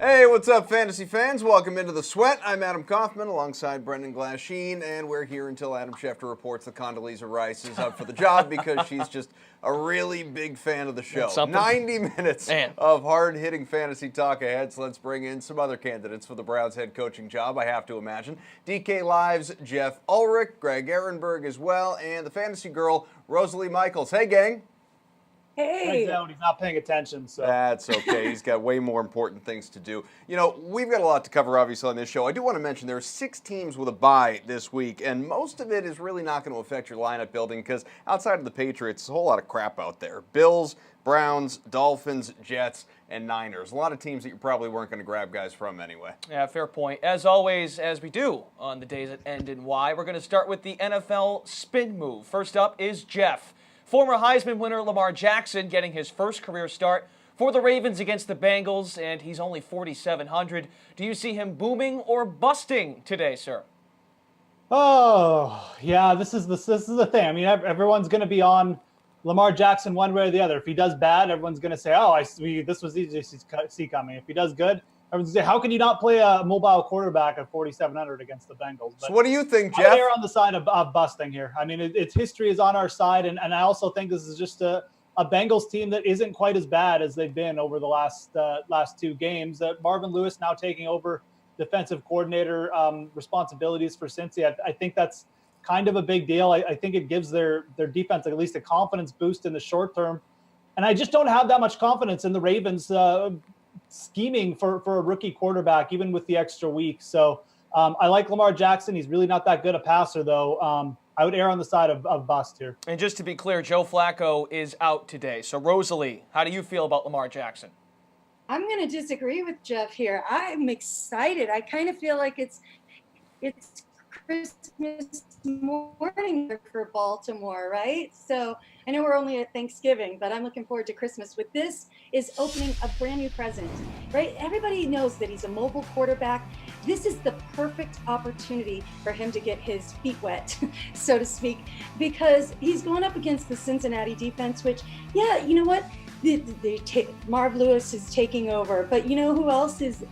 Hey, what's up, fantasy fans? Welcome into the Sweat. I'm Adam Kaufman alongside Brendan Glasheen, and we're here until Adam Schefter reports that Condoleezza Rice is up for the job because she's just a really big fan of the show. 90 minutes of hard-hitting fantasy talk ahead, so let's bring in some other candidates for the Browns head coaching job, I have to imagine. DK Live's Jeff Ulrich, Greg Ehrenberg as well, and the fantasy girl, Rosalie Michaels. Hey, gang. Hey. He's not paying attention. So that's okay. He's got way more important things to do. You know, we've got a lot to cover, obviously, on this show. I do want to mention there are 6 teams with a bye this week, and most of it is really not going to affect your lineup building because outside of the Patriots, there's a whole lot of crap out there. Bills, Browns, Dolphins, Jets, and Niners. A lot of teams that you probably weren't going to grab guys from anyway. Yeah, fair point. As always, as we do on the days that end in Y, we're going to start with the NFL spin move. First up is Jeff. Former Heisman winner Lamar Jackson getting his first career start for the Ravens against the Bengals, and he's only 4,700. Do you see him booming or busting today, sir? Oh, yeah, this is the thing. I mean, everyone's going to be on Lamar Jackson one way or the other. If he does bad, everyone's going to say, this was easy to see coming. If he does good, everyone's going to say, how can you not play a mobile quarterback at 4,700 against the Bengals? But so what do you think, Jeff? They're on the side of busting here. I mean, its history is on our side, and I also think this is just a Bengals team that isn't quite as bad as they've been over the last 2 games. Marvin Lewis now taking over defensive coordinator responsibilities for Cincy. I think that's kind of a big deal. I think it gives their defense at least a confidence boost in the short term. And I just don't have that much confidence in the Ravens scheming for a rookie quarterback, even with the extra week. So I like Lamar Jackson. He's really not that good a passer, though. I would err on the side of bust here. And just to be clear, Joe Flacco is out today. So, Rosalie, how do you feel about Lamar Jackson? I'm going to disagree with Jeff here. I'm excited. I kind of feel like it's Christmas morning for Baltimore, right? So I know we're only at Thanksgiving, but I'm looking forward to Christmas. With this is opening a brand new present, right? Everybody knows that he's a mobile quarterback. This is the perfect opportunity for him to get his feet wet, so to speak, because he's going up against the Cincinnati defense, which, yeah, you know what? Marv Lewis is taking over, but you know who else he's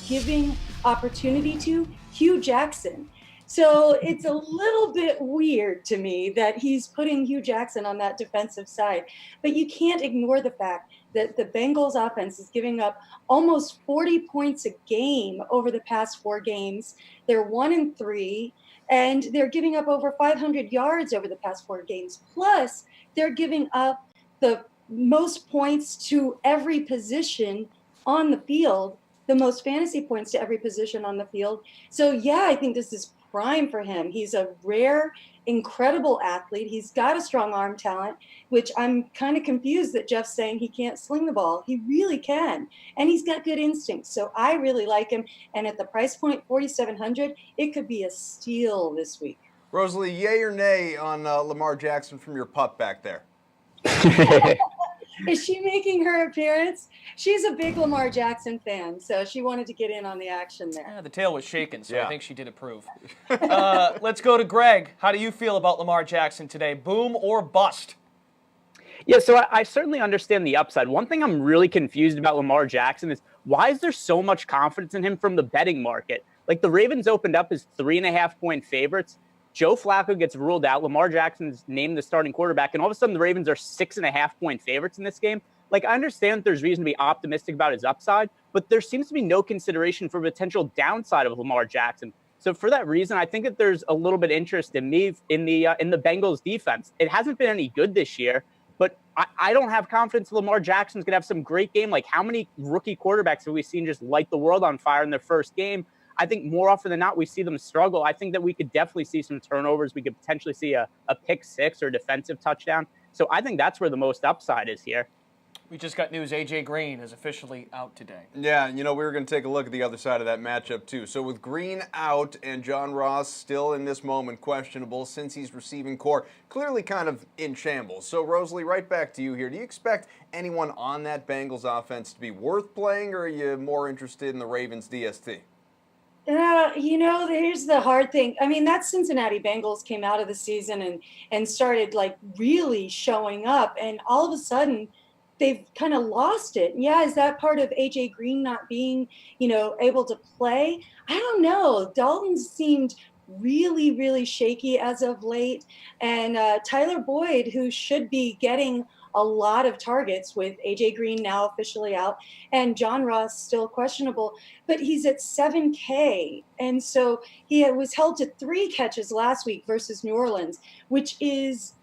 giving opportunity to? Hugh Jackson. So it's a little bit weird to me that he's putting Hugh Jackson on that defensive side. But you can't ignore the fact that the Bengals offense is giving up almost 40 points a game over the past 4 games. They're 1-3, and they're giving up over 500 yards over the past 4 games. Plus, they're giving up the most points to every position on the field, the most fantasy points to every position on the field. So, yeah, I think this is prime for him. He's a rare, incredible athlete. He's got a strong arm talent, which I'm kind of confused that Jeff's saying he can't sling the ball. He really can. And he's got good instincts. So I really like him. And at the price point, 4,700, it could be a steal this week. Rosalie, yay or nay on Lamar Jackson from your pup back there? Is she making her appearance? She's a big Lamar Jackson fan, so she wanted to get in on the action there. Yeah, the tail was shaking, so yeah. I think she did approve. Let's go to Greg. How do you feel about Lamar Jackson today? Boom or bust? Yeah, so I certainly understand the upside. One thing I'm really confused about Lamar Jackson is why is there so much confidence in him from the betting market? Like the Ravens opened up as 3.5-point favorites. Joe Flacco gets ruled out. Lamar Jackson's named the starting quarterback, and all of a sudden the Ravens are 6.5-point favorites in this game. Like, I understand that there's reason to be optimistic about his upside, but there seems to be no consideration for potential downside of Lamar Jackson. So for that reason, I think that there's a little bit of interest in me in the Bengals defense. It hasn't been any good this year, but I don't have confidence Lamar Jackson's going to have some great game. Like, how many rookie quarterbacks have we seen just light the world on fire in their first game? I think more often than not, we see them struggle. I think that we could definitely see some turnovers. We could potentially see a pick six or defensive touchdown. So I think that's where the most upside is here. We just got news A.J. Green is officially out today. Yeah, you know, we were going to take a look at the other side of that matchup, too. So with Green out and John Ross still in this moment questionable since he's receiving core, clearly kind of in shambles. So, Rosalie, right back to you here. Do you expect anyone on that Bengals offense to be worth playing, or are you more interested in the Ravens DST? Here's the hard thing. I mean, that Cincinnati Bengals came out of the season and started, like, really showing up. And all of a sudden, they've kind of lost it. Yeah, is that part of AJ Green not being, able to play? I don't know. Dalton seemed really, really shaky as of late. And Tyler Boyd, who should be getting a lot of targets with AJ Green now officially out and John Ross still questionable, but he's at 7K. And so he was held to 3 catches last week versus New Orleans, which is,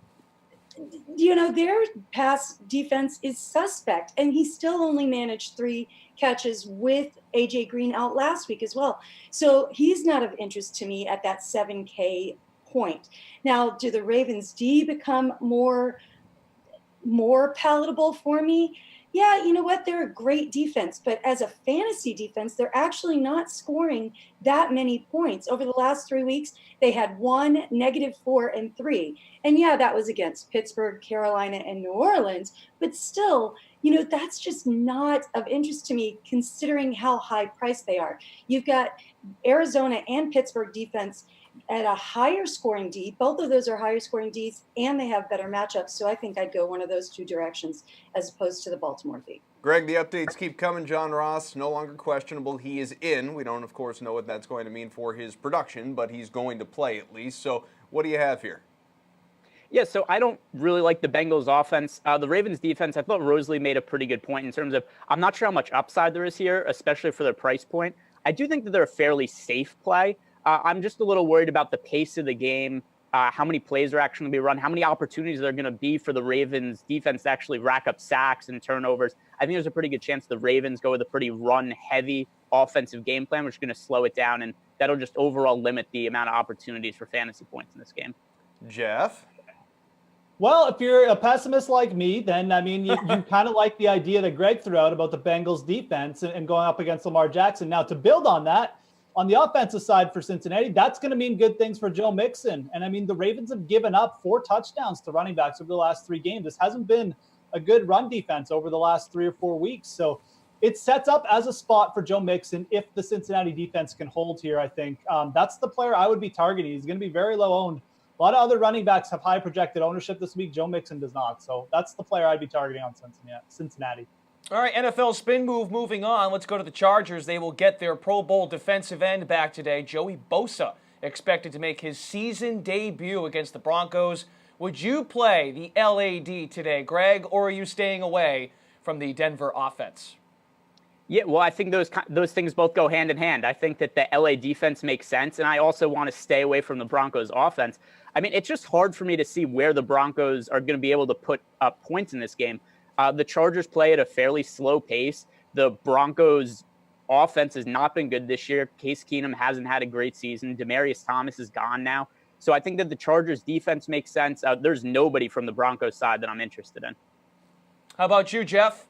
their pass defense is suspect, and he still only managed 3 catches with AJ Green out last week as well. So he's not of interest to me at that 7K point. Now, do the Ravens D become more palatable for me? Yeah, you know what? They're a great defense, but as a fantasy defense, they're actually not scoring that many points. Over the last 3 weeks, they had 1, -4, and 3. And yeah, that was against Pittsburgh, Carolina, and New Orleans. But still, that's just not of interest to me considering how high priced they are. You've got Arizona and Pittsburgh defense at a higher scoring D. Both of those are higher scoring Ds, and they have better matchups. So I think I'd go one of those 2 directions as opposed to the Baltimore D. Greg, the updates keep coming. John Ross, no longer questionable. He is in. We don't, of course, know what that's going to mean for his production, but he's going to play at least. So what do you have here? Yeah, so I don't really like the Bengals offense. The Ravens defense, I thought Rosalie made a pretty good point in terms of I'm not sure how much upside there is here, especially for their price point. I do think that they're a fairly safe play. I'm just a little worried about the pace of the game, how many plays are actually going to be run, how many opportunities there are going to be for the Ravens defense to actually rack up sacks and turnovers. I think there's a pretty good chance the Ravens go with a pretty run-heavy offensive game plan, which is going to slow it down, and that'll just overall limit the amount of opportunities for fantasy points in this game. Jeff? Well, if you're a pessimist like me, then, you kind of like the idea that Greg threw out about the Bengals defense and going up against Lamar Jackson. Now, to build on that, on the offensive side for Cincinnati, that's going to mean good things for Joe Mixon. And the Ravens have given up 4 touchdowns to running backs over the last 3 games. This hasn't been a good run defense over the last 3 or 4 weeks. So it sets up as a spot for Joe Mixon if the Cincinnati defense can hold here, I think. That's the player I would be targeting. He's going to be very low owned. A lot of other running backs have high projected ownership this week. Joe Mixon does not. So that's the player I'd be targeting on Cincinnati. All right, NFL spin move moving on. Let's go to the Chargers. They will get their Pro Bowl defensive end back today. Joey Bosa expected to make his season debut against the Broncos. Would you play the LAD today, Greg, or are you staying away from the Denver offense? Yeah, well, I think those things both go hand in hand. I think that the LA defense makes sense, and I also want to stay away from the Broncos offense. It's just hard for me to see where the Broncos are going to be able to put up points in this game. The Chargers play at a fairly slow pace. The Broncos offense has not been good this year. Case Keenum hasn't had a great season. Demaryius Thomas is gone now. So I think that the Chargers defense makes sense. There's nobody from the Broncos side that I'm interested in. How about you, Jeff?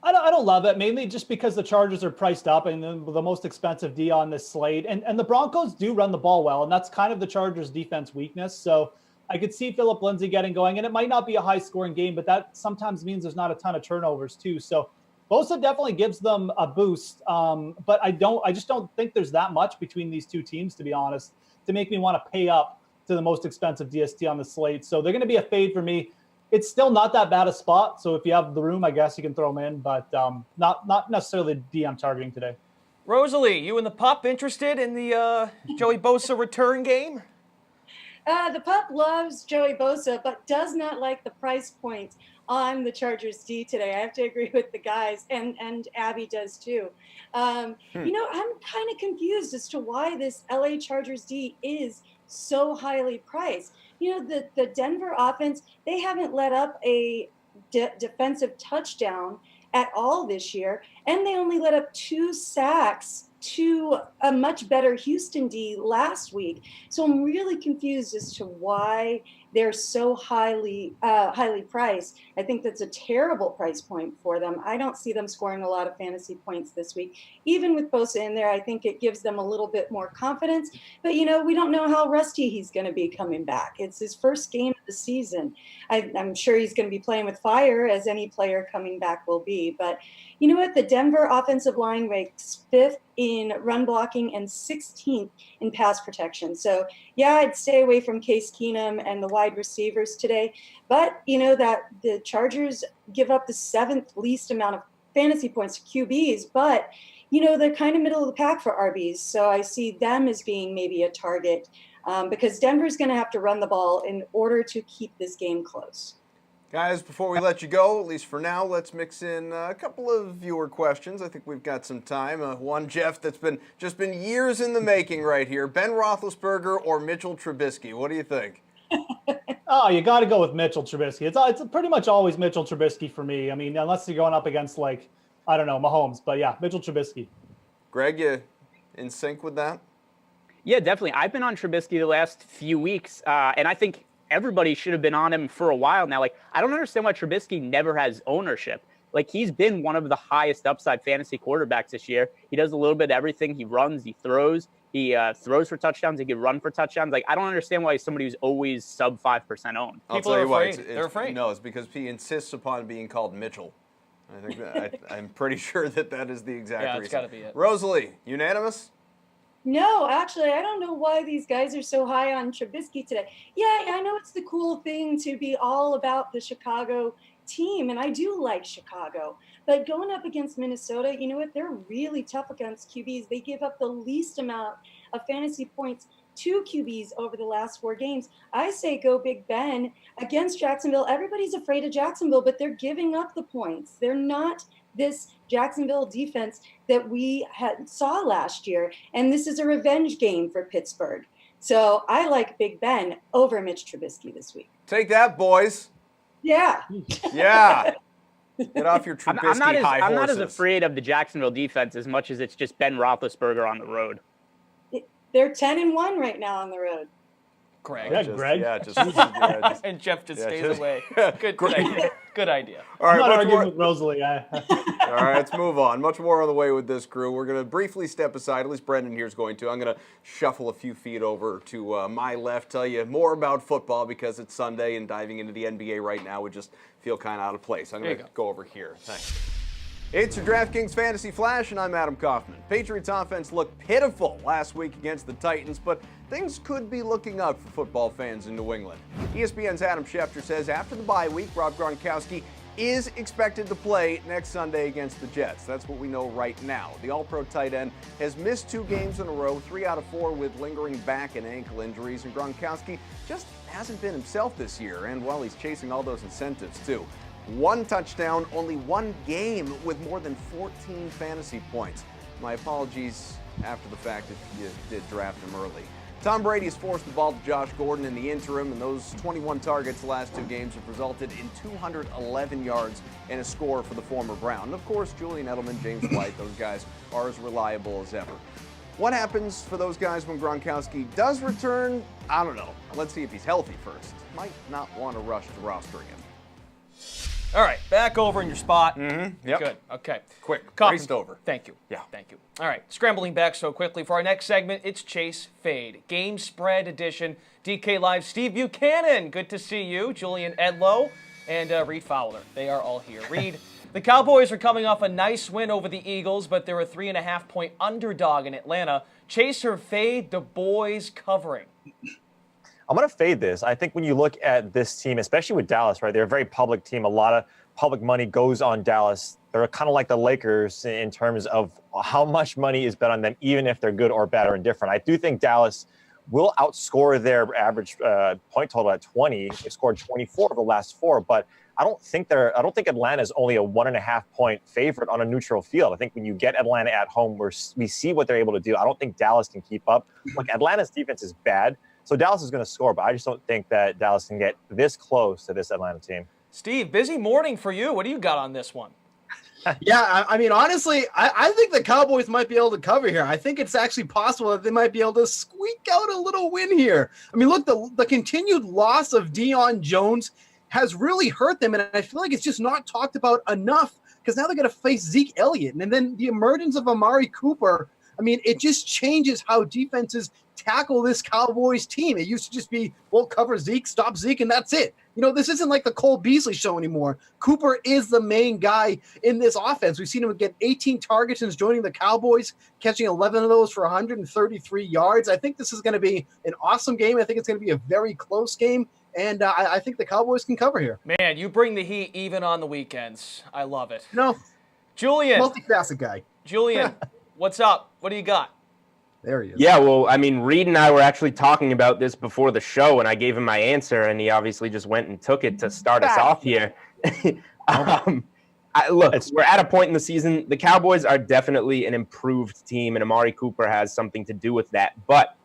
I don't love it, mainly just because the Chargers are priced up and the most expensive D on this slate. And the Broncos do run the ball well, and that's kind of the Chargers' defense weakness. So I could see Phillip Lindsay getting going, and it might not be a high-scoring game, but that sometimes means there's not a ton of turnovers too. So Bosa definitely gives them a boost, but I just don't think there's that much between these 2 teams, to be honest, to make me want to pay up to the most expensive DST on the slate. So they're going to be a fade for me. It's still not that bad a spot, so if you have the room, I guess you can throw them in, but not necessarily the D I'm targeting today. Rosalie, you and the pup interested in the Joey Bosa return game? The pup loves Joey Bosa, but does not like the price point on the Chargers D today. I have to agree with the guys, and Abby does too. I'm kind of confused as to why this LA Chargers D is so highly priced. The Denver offense, they haven't let up a defensive touchdown at all this year, and they only let up 2 sacks to a much better Houston D last week. So I'm really confused as to why they're so highly priced. I think that's a terrible price point for them. I don't see them scoring a lot of fantasy points this week. Even with Bosa in there, I think it gives them a little bit more confidence. But, we don't know how rusty he's going to be coming back. It's his first game the season. I'm sure he's going to be playing with fire, as any player coming back will be. But you know what? The Denver offensive line ranks 5th in run blocking and 16th in pass protection. So yeah, I'd stay away from Case Keenum and the wide receivers today. But you know that the Chargers give up the 7th least amount of fantasy points to QBs, but you know, they're kind of middle of the pack for RBs. So I see them as being maybe a target because Denver's going to have to run the ball in order to keep this game close. Guys, before we let you go, at least for now, let's mix in a couple of viewer questions. I think we've got some time. One, Jeff, that's been years in the making right here. Ben Roethlisberger or Mitchell Trubisky? What do you think? Oh, you got to go with Mitchell Trubisky. It's pretty much always Mitchell Trubisky for me. I mean, unless you're going up against, like, I don't know, Mahomes. But yeah, Mitchell Trubisky. Greg, you in sync with that? Yeah, definitely. I've been on Trubisky the last few weeks, and I think everybody should have been on him for a while now. Like, I don't understand why Trubisky never has ownership. Like, he's been one of the highest upside fantasy quarterbacks this year. He does a little bit of everything. He runs, he throws. He throws for touchdowns. He can run for touchdowns. Like, I don't understand why he's somebody who's always sub 5% owned. People are afraid. They're afraid. No, it's because he insists upon being called Mitchell. I think I'm pretty sure that is the exact reason. Yeah, it's got to be it. Rosalie, unanimous? No, actually, I don't know why these guys are so high on Trubisky today. Yeah, I know it's the cool thing to be all about the Chicago team, and I do like Chicago. But going up against Minnesota, you know what? They're really tough against QBs. They give up the least amount of fantasy points to QBs over the last 4 games. I say go Big Ben against Jacksonville. Everybody's afraid of Jacksonville, but they're giving up the points. They're not this Jacksonville defense that we saw last year. And this is a revenge game for Pittsburgh. So I like Big Ben over Mitch Trubisky this week. Take that, boys. Yeah. Yeah. Get off your Trubisky high horses. I'm not as afraid of the Jacksonville defense as much as it's just Ben Roethlisberger on the road. They're 10-1 right now on the road. Greg. Yeah, Greg. And Jeff just stays away. Good idea. Good idea. All right, I'm not arguing with Rosalie. All right, let's move on. Much more on the way with this crew. We're going to briefly step aside. At least Brendan here's going to. I'm going to shuffle a few feet over to my left, tell you more about football because it's Sunday and diving into the NBA right now would just feel kind of out of place. I'm going to go over here. Thanks. It's your DraftKings Fantasy Flash, and I'm Adam Kaufman. Patriots offense looked pitiful last week against the Titans, but things could be looking up for football fans in New England. ESPN's Adam Schefter says after the bye week, Rob Gronkowski is expected to play next Sunday against the Jets. That's what we know right now. The All-Pro tight end has missed 2 games in a row, 3 out of 4 with lingering back and ankle injuries, and Gronkowski just hasn't been himself this year, and while he's chasing all those incentives too. 1 touchdown, only 1 game with more than 14 fantasy points. My apologies after the fact if you did draft him early. Tom Brady has forced the ball to Josh Gordon in the interim, and those 21 targets the last 2 games have resulted in 211 yards and a score for the former Brown. And of course, Julian Edelman, James White, those guys are as reliable as ever. What happens for those guys when Gronkowski does return? I don't know. Let's see if he's healthy first. Might not want to rush to rostering him. All right, back over in your spot. Mm-hmm. Yep. Good. Okay. Quick. Kaufman, Raced over. Thank you. Yeah. Thank you. All right, scrambling back so quickly for our next segment. It's Chase Fade, Game Spread Edition. DK Live, Steve Buchanan. Good to see you. Julian Edlow and Reed Fowler. They are all here. Reed, the Cowboys are coming off a nice win over the Eagles, but they're a 3.5-point underdog in Atlanta. Chase or fade the boys covering? I'm going to fade this. I think when you look at this team, especially with Dallas, right, they're a very public team. A lot of public money goes on Dallas. They're kind of like the Lakers in terms of how much money is bet on them, even if they're good or bad or indifferent. I do think Dallas will outscore their average point total at 20. They scored 24 of the last 4, but I don't think Atlanta is only a 1.5-point favorite on a neutral field. I think when you get Atlanta at home, we see what they're able to do. I don't think Dallas can keep up. Look, Atlanta's defense is bad. So Dallas is going to score, but I just don't think that Dallas can get this close to this Atlanta team. Steve, busy morning for you. What do you got on this one? Yeah, I mean, honestly, I think the Cowboys might be able to cover here. I think it's actually possible that they might be able to squeak out a little win here. I mean, look, the continued loss of Deion Jones has really hurt them, and I feel like it's just not talked about enough because now they're going to face Zeke Elliott. And then the emergence of Amari Cooper, I mean, it just changes how defenses tackle this Cowboys team. It used to just be, well, cover Zeke, stop Zeke, and that's it. This isn't like the Cole Beasley show anymore. Cooper is the main guy in this offense. We've seen him get 18 targets since joining the Cowboys, catching 11 of those for 133 yards. I think this is going to be an awesome game. I think it's going to be a very close game, and I think the Cowboys can cover here. Man, you bring the heat even on the weekends. I love it. Julian. Julian. Multifaceted guy. Julian, what's up? What do you got? There he is. Yeah, well, I mean, Reed and I were actually talking about this before the show, and I gave him my answer, and he obviously just went and took it to start us off here. Look, we're at a point in the season. The Cowboys are definitely an improved team, and Amari Cooper has something to do with that. But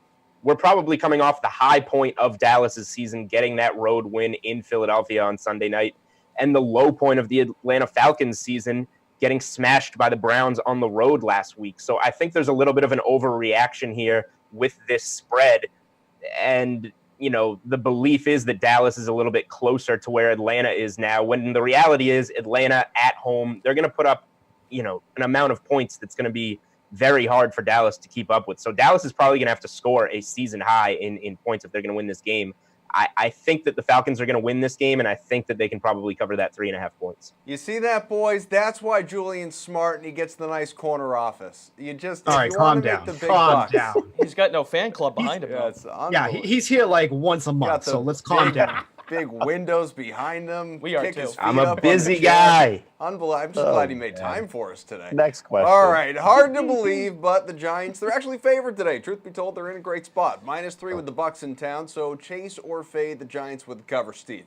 we're probably coming off the high point of Dallas's season, getting that road win in Philadelphia on Sunday night, and the low point of the Atlanta Falcons season, getting smashed by the Browns on the road last week. So I think there's a little bit of an overreaction here with this spread. And, the belief is that Dallas is a little bit closer to where Atlanta is now, when the reality is Atlanta at home, they're going to put up, an amount of points that's going to be very hard for Dallas to keep up with. So Dallas is probably going to have to score a season high in points if they're going to win this game. I think that the Falcons are going to win this game, and I think that they can probably cover that 3.5 points. You see that, boys? That's why Julian's smart and he gets the nice corner office. You just all right, calm down. Calm down. He's got no fan club behind him. He's here like once a month, so let's calm down. Big windows behind him. We are too. I'm a busy guy. Unbelievable. I'm just glad he made time for us today. Next question. All right. Hard to believe, but the Giants, they're actually favored today. Truth be told, they're in a great spot. -3 with the Bucs in town, so chase or fade the Giants with the cover, Steve.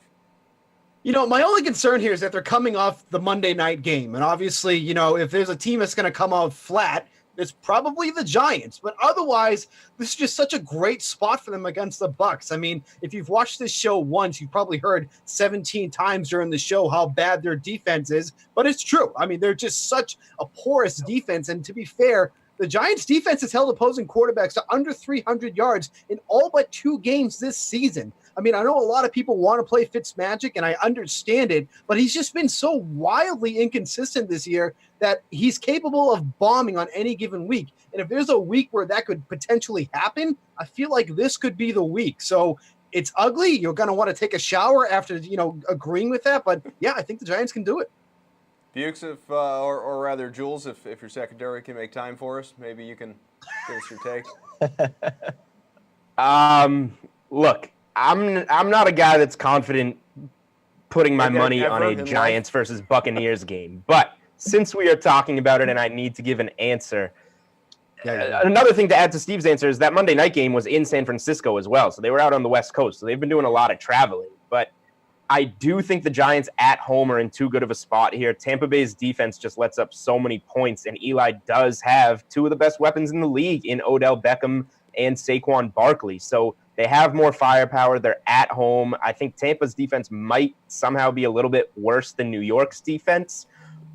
My only concern here is that they're coming off the Monday night game. And obviously, if there's a team that's going to come out flat, it's probably the Giants. But otherwise, this is just such a great spot for them against the Bucs. I mean, if you've watched this show once, you've probably heard 17 times during the show how bad their defense is. But it's true. I mean, they're just such a porous defense. And to be fair, the Giants' defense has held opposing quarterbacks to under 300 yards in all but 2 games this season. I mean, I know a lot of people want to play Fitzmagic, and I understand it, but he's just been so wildly inconsistent this year that he's capable of bombing on any given week. And if there's a week where that could potentially happen, I feel like this could be the week. So it's ugly. You're going to want to take a shower after, agreeing with that. But, yeah, I think the Giants can do it. Bukes, or rather Jules, if your secretary can make time for us, maybe you can give us your take. Look, I'm not a guy that's confident putting my money on a Giants versus Buccaneers game. But since we are talking about it and I need to give an answer, another thing to add to Steve's answer is that Monday night game was in San Francisco as well. So they were out on the West Coast. So they've been doing a lot of traveling. But I do think the Giants at home are in too good of a spot here. Tampa Bay's defense just lets up so many points, and Eli does have 2 of the best weapons in the league in Odell Beckham and Saquon Barkley. So they have more firepower. They're at home. I think Tampa's defense might somehow be a little bit worse than New York's defense.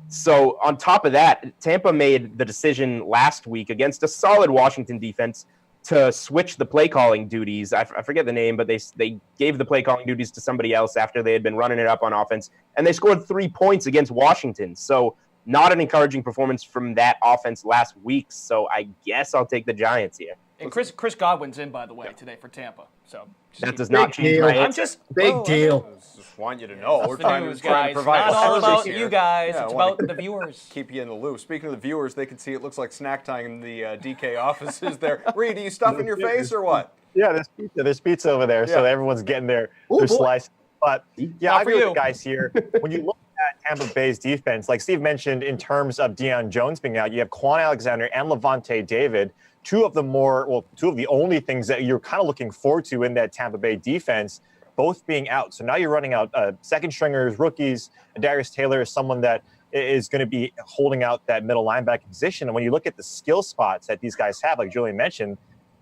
So on top of that, Tampa made the decision last week against a solid Washington defense to switch the play calling duties. I forget the name, but they gave the play calling duties to somebody else after they had been running it up on offense, and they scored 3 points against Washington. So not an encouraging performance from that offense last week. So I guess I'll take the Giants here. And Chris Godwin's in, by the way, today for Tampa. So that does not change my answer. Big deal. I just want you to know. We're trying to guys. provide Not all a about service you here. guys. Yeah, it's I wanna about the viewers. Keep you in the loop. Speaking of the viewers, they can see it looks like snack time in the DK offices there. Reed, are you stuffing your face or what? Yeah, there's pizza over there, so everyone's getting their slice. But yeah, I agree with the guys here. When you look at Tampa Bay's defense, like Steve mentioned, in terms of Deion Jones being out, you have Quan Alexander and Levante David, two of the only things that you're kind of looking forward to in that Tampa Bay defense, both being out. So now you're running out second stringers, rookies. Darius Taylor is someone that is going to be holding out that middle linebacker position. And when you look at the skill spots that these guys have, like Julian mentioned,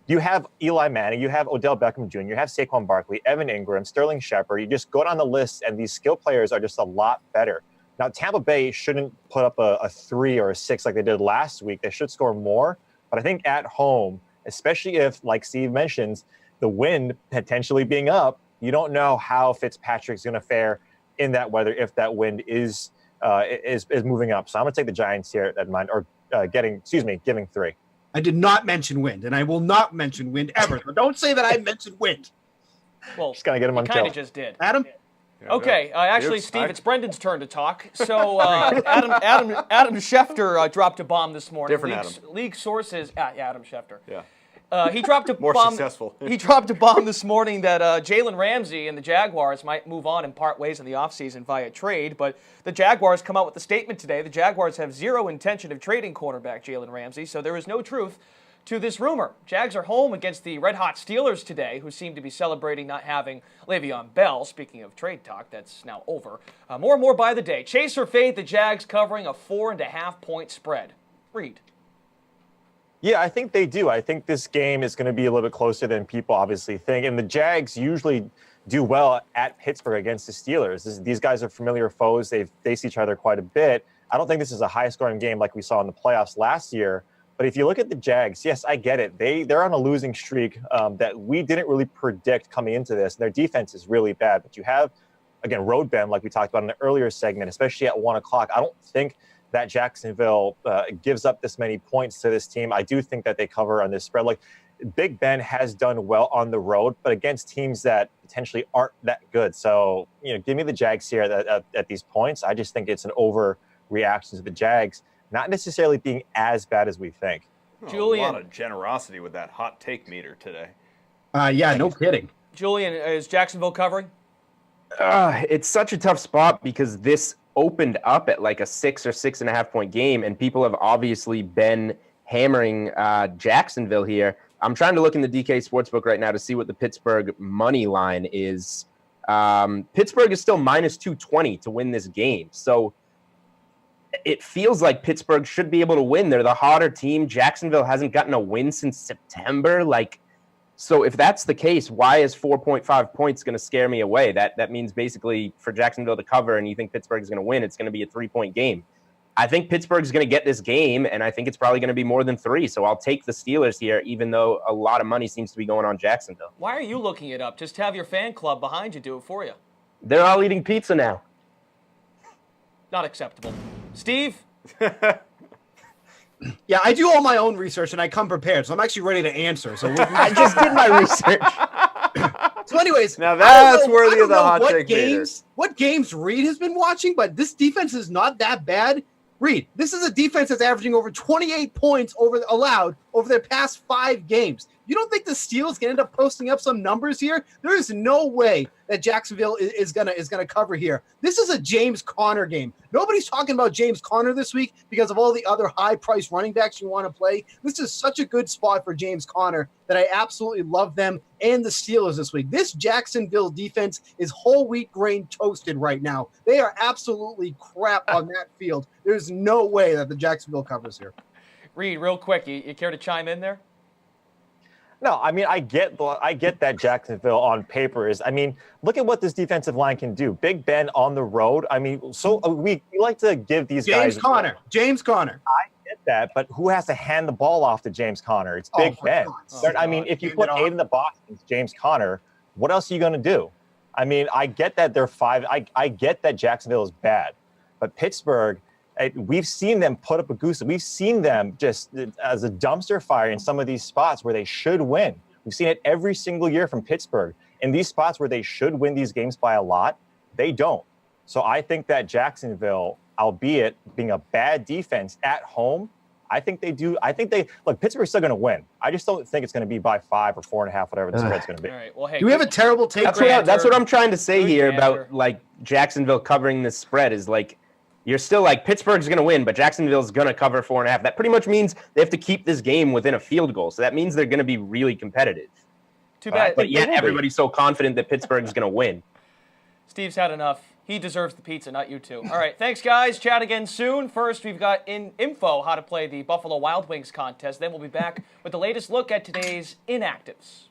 you have Eli Manning, you have Odell Beckham Jr., you have Saquon Barkley, Evan Ingram, Sterling Shepard. You just go down the list, and these skill players are just a lot better. Now, Tampa Bay shouldn't put up a 3 or a 6 like they did last week. They should score more. But I think at home, especially if, like Steve mentions, the wind potentially being up, you don't know how Fitzpatrick's going to fare in that weather if that wind is moving up. So I'm going to take the Giants here at mine, or giving 3. I did not mention wind, and I will not mention wind ever. So don't say that I mentioned wind. Well, Just gotta get him on kind of kill. just did. Adam? Okay, actually, Steve, it's Brendan's turn to talk. So Adam Schefter dropped a bomb this morning. Different League sources, Adam Schefter. Yeah. He dropped a More bomb. successful. He dropped a bomb this morning that Jalen Ramsey and the Jaguars might move on and part ways in the offseason via trade. But the Jaguars come out with a statement today. The Jaguars have zero intention of trading cornerback Jalen Ramsey, so there is no truth to this rumor. Jags are home against the red-hot Steelers today, who seem to be celebrating not having Le'Veon Bell. Speaking of trade talk, that's now over. More and more by the day. Chase or fade the Jags covering a 4.5-point spread. Reed. Yeah, I think they do. I think this game is going to be a little bit closer than people obviously think. And the Jags usually do well at Pittsburgh against the Steelers. These guys are familiar foes. They've faced each other quite a bit. I don't think this is a high-scoring game like we saw in the playoffs last year. But if you look at the Jags, yes, I get it. They're on a losing streak that we didn't really predict coming into this. Their defense is really bad. But you have, again, road bend, like we talked about in the earlier segment, especially at 1 o'clock. I don't think that Jacksonville gives up this many points to this team. I do think that they cover on this spread. Like, Big Ben has done well on the road, but against teams that potentially aren't that good. So, give me the Jags here at these points. I just think it's an overreaction to the Jags. Not necessarily being as bad as we think. Julian. A lot of generosity with that hot take meter today. Yeah, no kidding. Julian, is Jacksonville covering? It's such a tough spot because this opened up at like a 6 or 6.5 point game, and people have obviously been hammering Jacksonville here. I'm trying to look in the DK Sportsbook right now to see what the Pittsburgh money line is. Pittsburgh is still minus 220 to win this game. So it feels like Pittsburgh should be able to win. They're the hotter team. Jacksonville hasn't gotten a win since September. So if that's the case, why is 4.5 points going to scare me away? That means basically for Jacksonville to cover and you think Pittsburgh is going to win, it's going to be a 3-point game. I think Pittsburgh's going to get this game, and I think it's probably going to be more than 3. So I'll take the Steelers here, even though a lot of money seems to be going on Jacksonville. Why are you looking it up? Just have your fan club behind you do it for you. They're all eating pizza now. Not acceptable. Steve? Yeah, I do all my own research, and I come prepared, so I'm actually ready to answer. So I just did my research. So anyways, now that's worthy of the hot take games. What games Reed has been watching, but this defense is not that bad. Reed, this is a defense that's averaging over 28 points allowed over their past 5 games. You don't think the Steelers can end up posting up some numbers here? There is no way that Jacksonville is gonna cover here. This is a James Conner game. Nobody's talking about James Conner this week because of all the other high-priced running backs you want to play. This is such a good spot for James Conner that I absolutely love them and the Steelers this week. This Jacksonville defense is whole wheat grain toasted right now. They are absolutely crap on that field. There's no way that the Jacksonville covers here. Reed, real quick, you care to chime in there? No, I mean, I get that Jacksonville on paper is, look at what this defensive line can do. Big Ben on the road. We like to give these guys. James Conner. I get that, but who has to hand the ball off to James Conner? It's Big Ben. If you put 8 in the box against James Conner, what else are you going to do? I get that they're 5. I get that Jacksonville is bad, but Pittsburgh, we've seen them put up a goose. We've seen them just as a dumpster fire in some of these spots where they should win. We've seen it every single year from Pittsburgh. In these spots where they should win these games by a lot, they don't. So I think that Jacksonville, albeit being a bad defense at home, I think they do. Look, Pittsburgh's still going to win. I just don't think it's going to be by 5 or 4.5, whatever the spread's going to be. All right. Well, hey, do we have a terrible take? That's what I'm trying to say here about Jacksonville covering this spread is you're still Pittsburgh's going to win, but Jacksonville's going to cover 4.5. That pretty much means they have to keep this game within a field goal. So that means they're going to be really competitive. Too bad. But yet everybody's so confident that Pittsburgh's going to win. Steve's had enough. He deserves the pizza, not you two. All right, thanks, guys. Chat again soon. First, we've got info how to play the Buffalo Wild Wings contest. Then we'll be back with the latest look at today's inactives.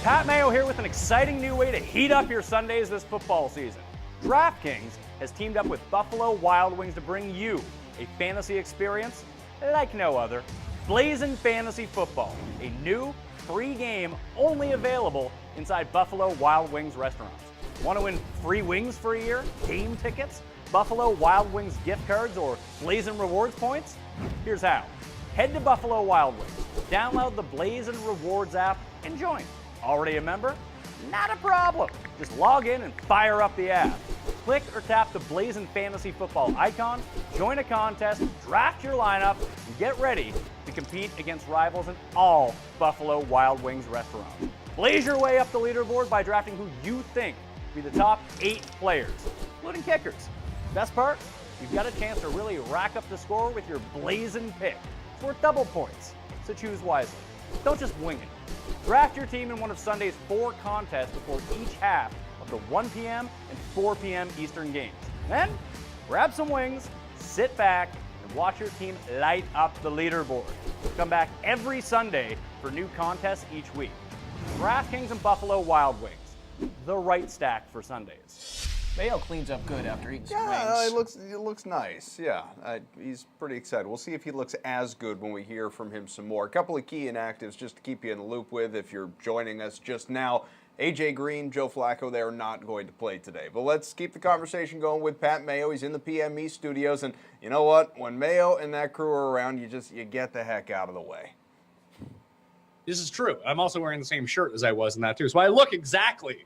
Pat Mayo here with an exciting new way to heat up your Sundays this football season. DraftKings has teamed up with Buffalo Wild Wings to bring you a fantasy experience like no other. Blazing Fantasy Football, a new free game only available inside Buffalo Wild Wings restaurants. Want to win free wings for a year, game tickets, Buffalo Wild Wings gift cards or Blazin' Rewards points? Here's how. Head to Buffalo Wild Wings, download the Blazin' Rewards app, and join. Already a member? Not a problem. Just log in and fire up the app. Click or tap the Blazin' Fantasy Football icon, join a contest, draft your lineup, and get ready to compete against rivals in all Buffalo Wild Wings restaurants. Blaze your way up the leaderboard by drafting who you think will be the top 8 players, including kickers. Best part? You've got a chance to really rack up the score with your blazing pick. It's worth double points, so choose wisely. Don't just wing it. Draft your team in one of Sunday's 4 contests before each half of the 1 p.m. and 4 p.m. Eastern games. Then, grab some wings, sit back, and watch your team light up the leaderboard. Come back every Sunday for new contests each week. DraftKings and Buffalo Wild Wings, the right stack for Sundays. Mayo cleans up good after eating some Yeah, wings. it looks nice. Yeah, he's pretty excited. We'll see if he looks as good when we hear from him some more. A couple of key inactives just to keep you in the loop with if you're joining us just now. A.J. Green, Joe Flacco, they are not going to play today. But let's keep the conversation going with Pat Mayo. He's in the PME studios. And you know what? When Mayo and that crew are around, you get the heck out of the way. This is true. I'm also wearing the same shirt as I was in that, too. So I look exactly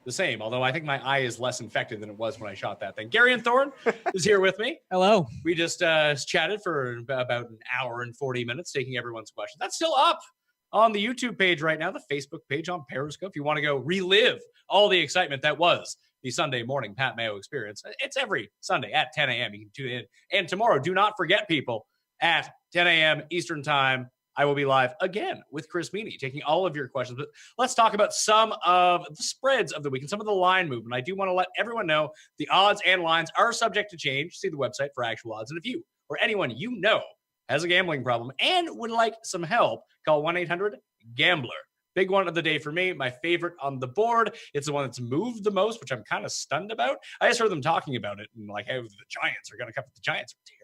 the same, although I think my eye is less infected than it was when I shot that thing. Gary and Thorne is here with me. Hello. We just chatted for about an hour and 40 minutes, taking everyone's questions. That's still up on the YouTube page right now, the Facebook page on Periscope. If you want to go relive all the excitement that was the Sunday morning Pat Mayo experience, it's every Sunday at 10 a.m. You can tune in. And tomorrow, do not forget, people, at 10 a.m. Eastern Time, I will be live again with Chris Meany, taking all of your questions. But let's talk about some of the spreads of the week and some of the line movement. I do want to let everyone know the odds and lines are subject to change. See the website for actual odds. And if you or anyone you know has a gambling problem and would like some help, call 1-800-GAMBLER. Big one of the day for me, my favorite on the board. It's the one that's moved the most, which I'm kind of stunned about. I just heard them talking about it and like, hey, the Giants are going to come. The Giants are terrible.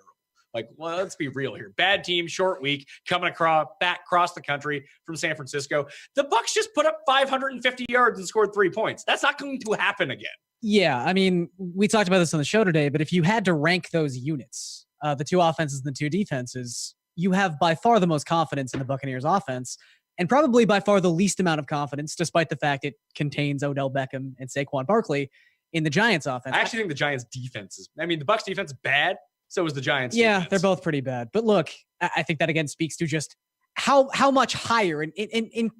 Like, well, let's be real here. Bad team, short week, coming back across the country from San Francisco. The Bucs just put up 550 yards and scored 3 points. That's not going to happen again. Yeah, I mean, we talked about this on the show today, but if you had to rank those units, the 2 offenses and the 2 defenses, you have by far the most confidence in the Buccaneers offense and probably by far the least amount of confidence, despite the fact it contains Odell Beckham and Saquon Barkley, in the Giants offense. I actually think the Giants defense is, I mean, the Bucs defense is bad. So is the Giants. Yeah, defense. They're both pretty bad. But look, I think that again speaks to just how much higher and in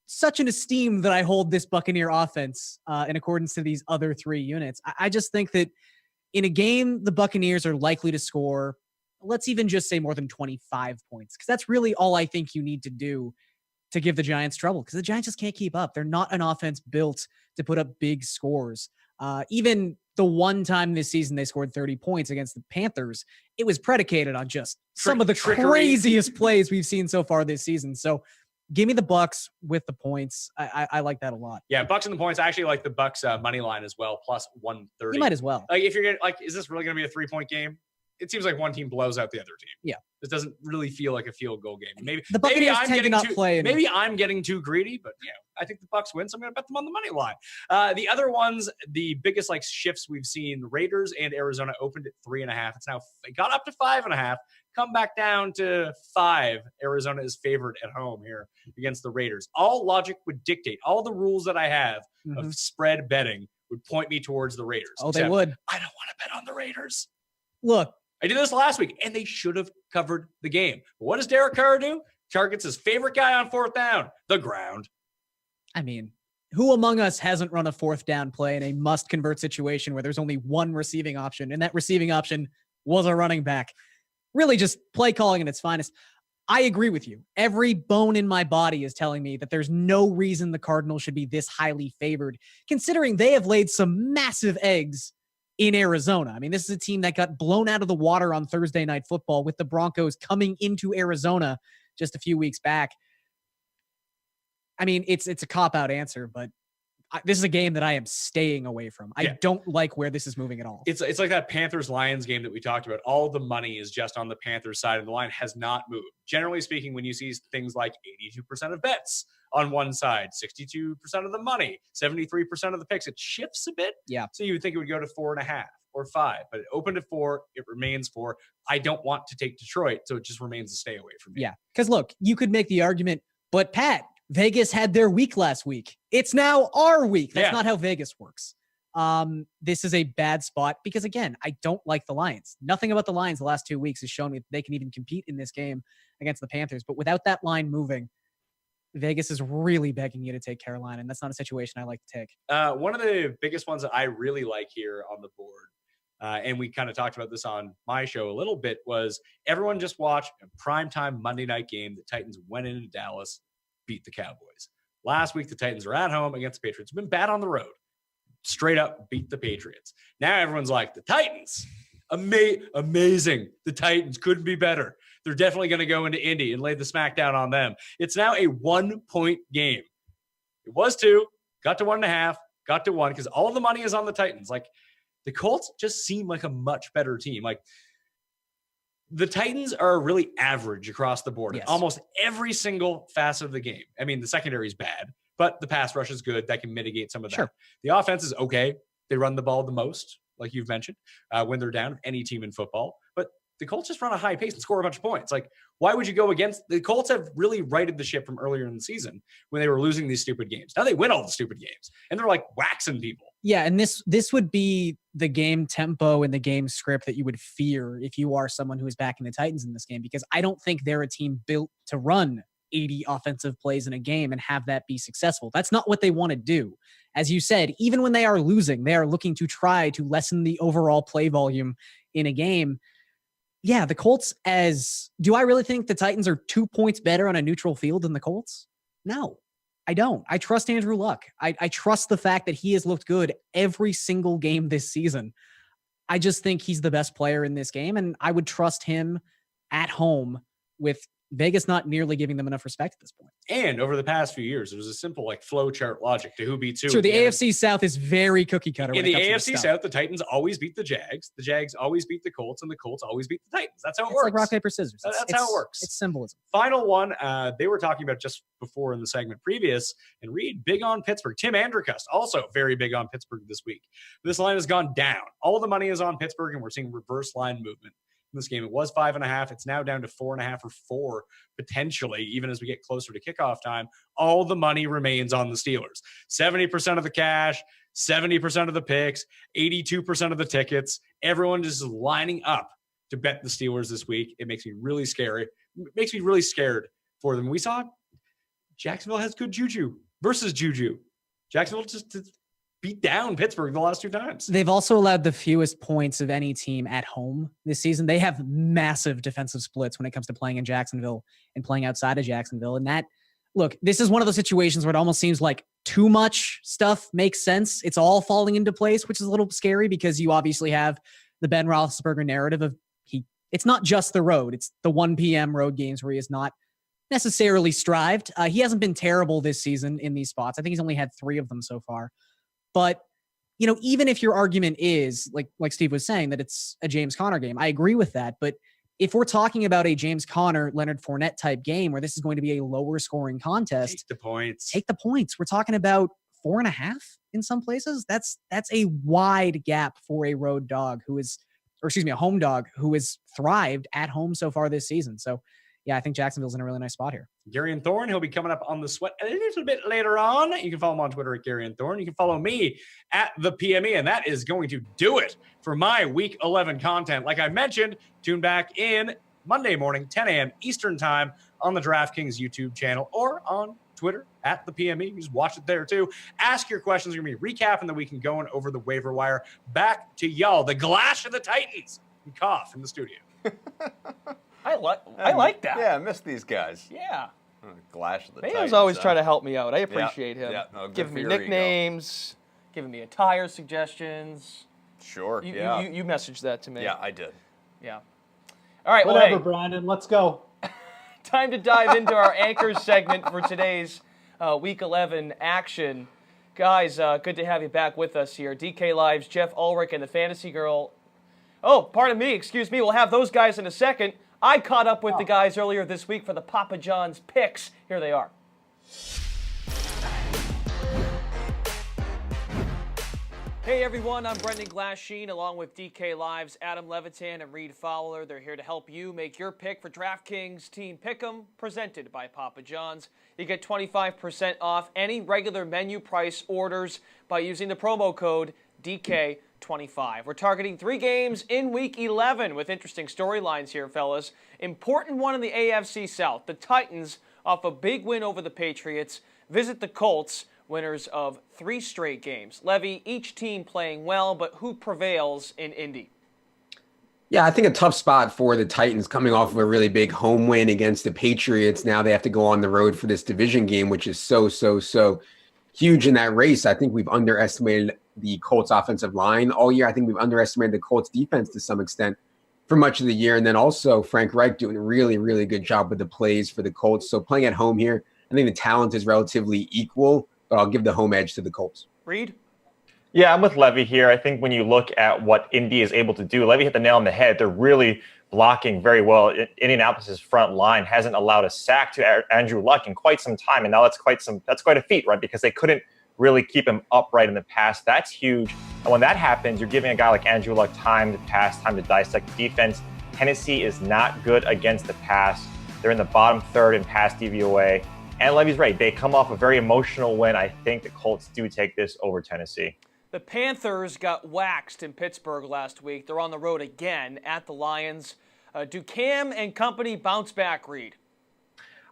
such an esteem that I hold this Buccaneer offense in accordance to these other 3 units. I just think that in a game, the Buccaneers are likely to score, let's even just say more than 25 points, because that's really all I think you need to do to give the Giants trouble, because the Giants just can't keep up. They're not an offense built to put up big scores. Even the one time this season they scored 30 points against the Panthers, it was predicated on just some of the craziest plays we've seen so far this season. So give me the Bucs with the points. I like that a lot. Yeah, Bucs and the points. I actually like the Bucs money line as well, plus 130. You might as well. Like, if you're gonna, like, is this really going to be a 3-point game? It seems like one team blows out the other team. Yeah. This doesn't really feel like a field goal game. Maybe the Buccaneers tend to not play. Maybe I'm getting too greedy, but I think the Bucs win, so I'm going to bet them on the money line. The other ones, the biggest shifts we've seen, Raiders and Arizona opened at 3.5. It's now got up to 5.5. Come back down to 5. Arizona is favored at home here against the Raiders. All logic would dictate, all the rules that I have of spread betting would point me towards the Raiders. Oh, they would. I don't want to bet on the Raiders. Look, I did this last week, and they should have covered the game. But what does Derek Carr do? Targets his favorite guy on 4th down, the ground. I mean, who among us hasn't run a 4th down play in a must-convert situation where there's only one receiving option, and that receiving option was a running back? Really just play calling at its finest. I agree with you. Every bone in my body is telling me that there's no reason the Cardinals should be this highly favored, considering they have laid some massive eggs in Arizona. I mean, this is a team that got blown out of the water on Thursday Night Football with the Broncos coming into Arizona just a few weeks back. I mean, it's a cop-out answer, but this is a game that I am staying away from. I don't like where this is moving at all. It's like that Panthers-Lions game that we talked about. All the money is just on the Panthers side, and the line has not moved. Generally speaking, when you see things like 82% of bets on one side, 62% of the money, 73% of the picks, it shifts a bit. Yeah. So you would think it would go to 4.5 or 5, but it opened at 4. It remains 4. I don't want to take Detroit, so it just remains a stay away from me. Yeah, because look, you could make the argument, but Pat, Vegas had their week last week. It's now our week. That's not how Vegas works. This is a bad spot because, again, I don't like the Lions. Nothing about the Lions the last 2 weeks has shown me that they can even compete in this game against the Panthers. But without that line moving, Vegas is really begging you to take Carolina, and that's not a situation I like to take. One of the biggest ones that I really like here on the board, and we kind of talked about this on my show a little bit, was everyone just watch a primetime Monday night game. The Titans went into Dallas, beat the Cowboys. Last week, the Titans were at home against the Patriots. Been bad on the road. Straight up beat the Patriots. Now everyone's like, the Titans, amazing. The Titans couldn't be better. They're definitely going to go into Indy and lay the smackdown on them. It's now a 1-point game. It was 2, got to 1.5, got to 1, because all the money is on the Titans. Like, the Colts just seem like a much better team. Like, the Titans are really average across the board in almost every single facet of the game. I mean, the secondary is bad, but the pass rush is good. That can mitigate some of that. Sure. The offense is okay. They run the ball the most, like you've mentioned, when they're down, any team in football. But the Colts just run a high pace and score a bunch of points. Like, why would you go against the Colts? Have really righted the ship from earlier in the season when they were losing these stupid games. Now they win all the stupid games and they're like waxing people. Yeah, and this would be the game tempo and the game script that you would fear if you are someone who is backing the Titans in this game, because I don't think they're a team built to run 80 offensive plays in a game and have that be successful. That's not what they want to do. As you said, even when they are losing, they are looking to try to lessen the overall play volume in a game. Yeah, the Colts, do I really think the Titans are 2 points better on a neutral field than the Colts? No, I don't. I trust Andrew Luck. I trust the fact that he has looked good every single game this season. I just think he's the best player in this game, and I would trust him at home with Vegas not nearly giving them enough respect at this point. And over the past few years, there was a simple flow chart logic to who beats who. So the AFC South is very cookie cutter. In the AFC South, the Titans always beat the Jags always beat the Colts, and the Colts always beat the Titans. That's how it works. Like rock, paper, scissors. That's how it works. It's symbolism. Final one, they were talking about just before in the segment previous, and Reed, big on Pittsburgh. Tim Andercust, also very big on Pittsburgh this week. This line has gone down. All the money is on Pittsburgh, and we're seeing reverse line movement. In this game, it was 5.5. It's now down to 4.5 or 4 potentially, even as we get closer to kickoff time. All the money remains on the Steelers. 70% of the cash, 70% of the picks, 82% of the tickets. Everyone just is lining up to bet the Steelers this week. It makes me really scary. It makes me really scared for them. We saw Jacksonville has good juju versus juju. Jacksonville just beat down Pittsburgh the last 2 times. They've also allowed the fewest points of any team at home this season. They have massive defensive splits when it comes to playing in Jacksonville and playing outside of Jacksonville. And that, look, this is one of those situations where it almost seems like too much stuff makes sense. It's all falling into place, which is a little scary because you obviously have the Ben Roethlisberger narrative of it's not just the road. It's the 1 p.m. road games where he has not necessarily strived. He hasn't been terrible this season in these spots. I think he's only had 3 of them so far. But, even if your argument is, like Steve was saying, that it's a James Conner game, I agree with that. But if we're talking about a James Conner, Leonard Fournette type game where this is going to be a lower scoring contest, take the points. We're talking about 4.5 in some places. That's a wide gap for a road dog a home dog who has thrived at home so far this season. So, yeah, I think Jacksonville's in a really nice spot here. Gary and Thorne, he'll be coming up on the Sweat a little bit later on. You can follow him on Twitter at Gary and Thorne. You can follow me at the PME, and that is going to do it for my Week 11 content. Like I mentioned, tune back in Monday morning, 10 a.m. Eastern Time on the DraftKings YouTube channel or on Twitter at the PME. You just watch it there too. Ask your questions. We're going to be recapping the week and going over the waiver wire. Back to y'all, the Glash of the Titans, and Cough in the studio. I like that. Yeah, I miss these guys. Yeah. Glash of the Mayo's Titans. always trying to help me out. I appreciate him. Yeah, no, giving me nicknames, giving me attire suggestions. Sure, you messaged that to me. Yeah, I did. Yeah. All right, Whatever, Brandon. Let's go. Time to dive into our anchors segment for today's Week 11 action. Guys, good to have you back with us here. DK Live's Jeff Ulrich and the Fantasy Girl. Oh, pardon me, excuse me. We'll have those guys in a second. I caught up with the guys earlier this week for the Papa John's picks. Here they are. Hey everyone, I'm Brendan Glasheen along with DK Live's Adam Levitan and Reed Fowler. They're here to help you make your pick for DraftKings Team Pick'em, presented by Papa John's. You get 25% off any regular menu price orders by using the promo code DK25. We're targeting 3 games in Week 11 with interesting storylines here, fellas. Important one in the AFC South. The Titans, off a big win over the Patriots, visit the Colts, winners of 3 straight games. Levy, each team playing well, but who prevails in Indy? Yeah, I think a tough spot for the Titans coming off of a really big home win against the Patriots. Now they have to go on the road for this division game, which is so huge in that race. I think we've underestimated the Colts offensive line all year. I think we've underestimated the Colts defense to some extent for much of the year. And then also Frank Reich doing a really, really good job with the plays for the Colts. So playing at home here, I think the talent is relatively equal, but I'll give the home edge to the Colts. Reed? Yeah, I'm with Levy here. I think when you look at what Indy is able to do, Levy hit the nail on the head. They're really blocking very well. Indianapolis's front line hasn't allowed a sack to Andrew Luck in quite some time, and now that's quite a feat, right? Because they couldn't really keep him upright in the pass. That's huge. And when that happens, you're giving a guy like Andrew Luck time to pass, time to dissect the defense. Tennessee is not good against the pass. They're in the bottom third in pass DVOA. And Levy's right. They come off a very emotional win. I think the Colts do take this over Tennessee. The Panthers got waxed in Pittsburgh last week. They're on the road again at the Lions. Do Cam and company bounce back, Reed?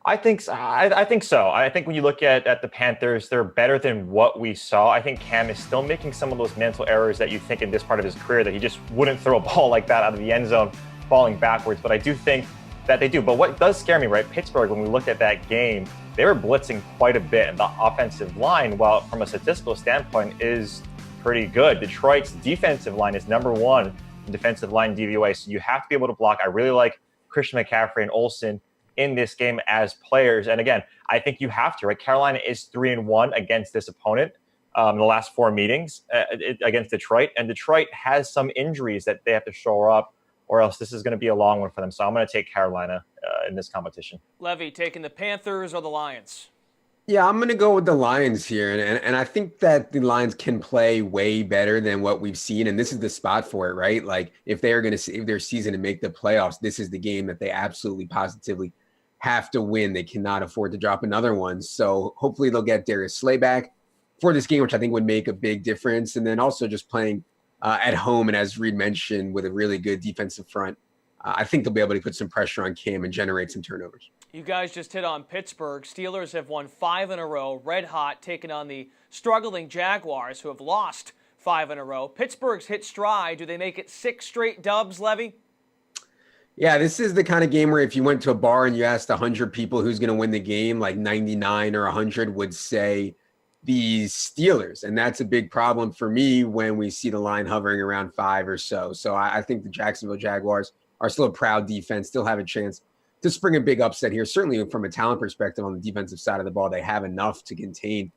I think so. I think so. I think when you look at the Panthers, they're better than what we saw. I think Cam is still making some of those mental errors that you think in this part of his career that he just wouldn't throw a ball like that out of the end zone, falling backwards. But I do think that they do. But what does scare me, right? Pittsburgh, when we looked at that game, they were blitzing quite a bit. And the offensive line, while from a statistical standpoint, is pretty good. Detroit's defensive line is number 1 in defensive line DVOA. So you have to be able to block. I really like Christian McCaffrey and Olsen in this game as players. And again, I think you have to, right? Carolina is 3-1 against this opponent in the last 4 meetings against Detroit. And Detroit has some injuries that they have to shore up, or else this is going to be a long one for them. So I'm going to take Carolina in this competition. Levy, taking the Panthers or the Lions? Yeah, I'm going to go with the Lions here. And I think that the Lions can play way better than what we've seen. And this is the spot for it, right? Like, if they are going to save their season and make the playoffs, this is the game that they absolutely positively have to win. They cannot afford to drop another one. So hopefully they'll get Darius Slay back for this game, which I think would make a big difference. And then also just playing at home, and as Reed mentioned, with a really good defensive front, I think they'll be able to put some pressure on Cam and generate some turnovers. You guys just hit on Pittsburgh. Steelers have won 5 in a row, red hot, taking on the struggling Jaguars, who have lost 5 in a row. Pittsburgh's hit stride. Do they make it 6 straight dubs, Levy? Yeah, this is the kind of game where if you went to a bar and you asked 100 people who's going to win the game, like 99 or 100 would say the Steelers. And that's a big problem for me when we see the line hovering around 5 or so. So I think the Jacksonville Jaguars are still a proud defense, still have a chance to spring a big upset here. Certainly from a talent perspective on the defensive side of the ball, they have enough to contain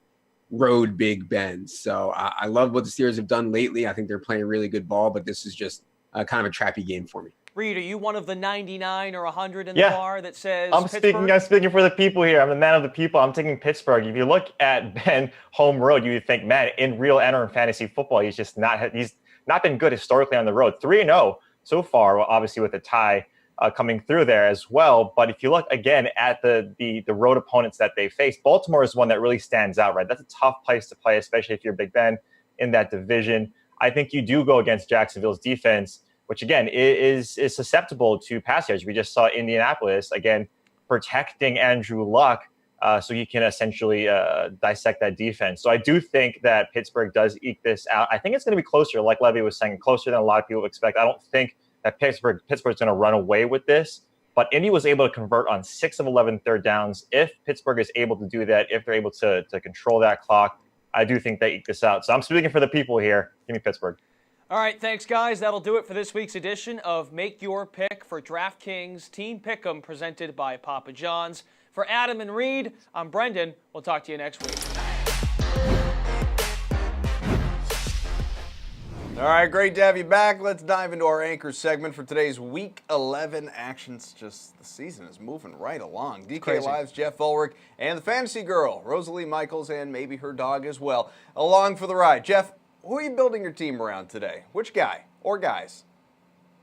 road Big Ben. So I love what the Steelers have done lately. I think they're playing really good ball, but this is just kind of a trappy game for me. Reed, are you one of the 99 or 100 in the bar that says I'm Pittsburgh? speaking for the people here. I'm the man of the people. I'm taking Pittsburgh. If you look at Ben home road, you would think, man, in real and in fantasy football, he's not been good historically on the road. 3-0 so far, obviously with a tie coming through there as well. But if you look again at the road opponents that they face, Baltimore is one that really stands out, right? That's a tough place to play, especially if you're Big Ben in that division. I think you do go against Jacksonville's defense, which again is susceptible to pass yards. We just saw Indianapolis again protecting Andrew Luck, so he can essentially dissect that defense. So I do think that Pittsburgh does eke this out. I think it's going to be closer, like Levy was saying, closer than a lot of people expect. I don't think that Pittsburgh's going to run away with this, but Indy was able to convert on 6 of 11 third downs. If Pittsburgh is able to do that, if they're able to control that clock, I do think they eke this out. So I'm speaking for the people here. Give me Pittsburgh. All right, thanks, guys. That'll do it for this week's edition of Make Your Pick for DraftKings Team Pick'em, presented by Papa John's. For Adam and Reed, I'm Brendan. We'll talk to you next week. All right, great to have you back. Let's dive into our anchor segment for today's Week 11 actions. Just the season is moving right along. DK Live's Jeff Ulrich and the fantasy girl, Rosalie Michaels, and maybe her dog as well, along for the ride. Jeff, who are you building your team around today? Which guy or guys?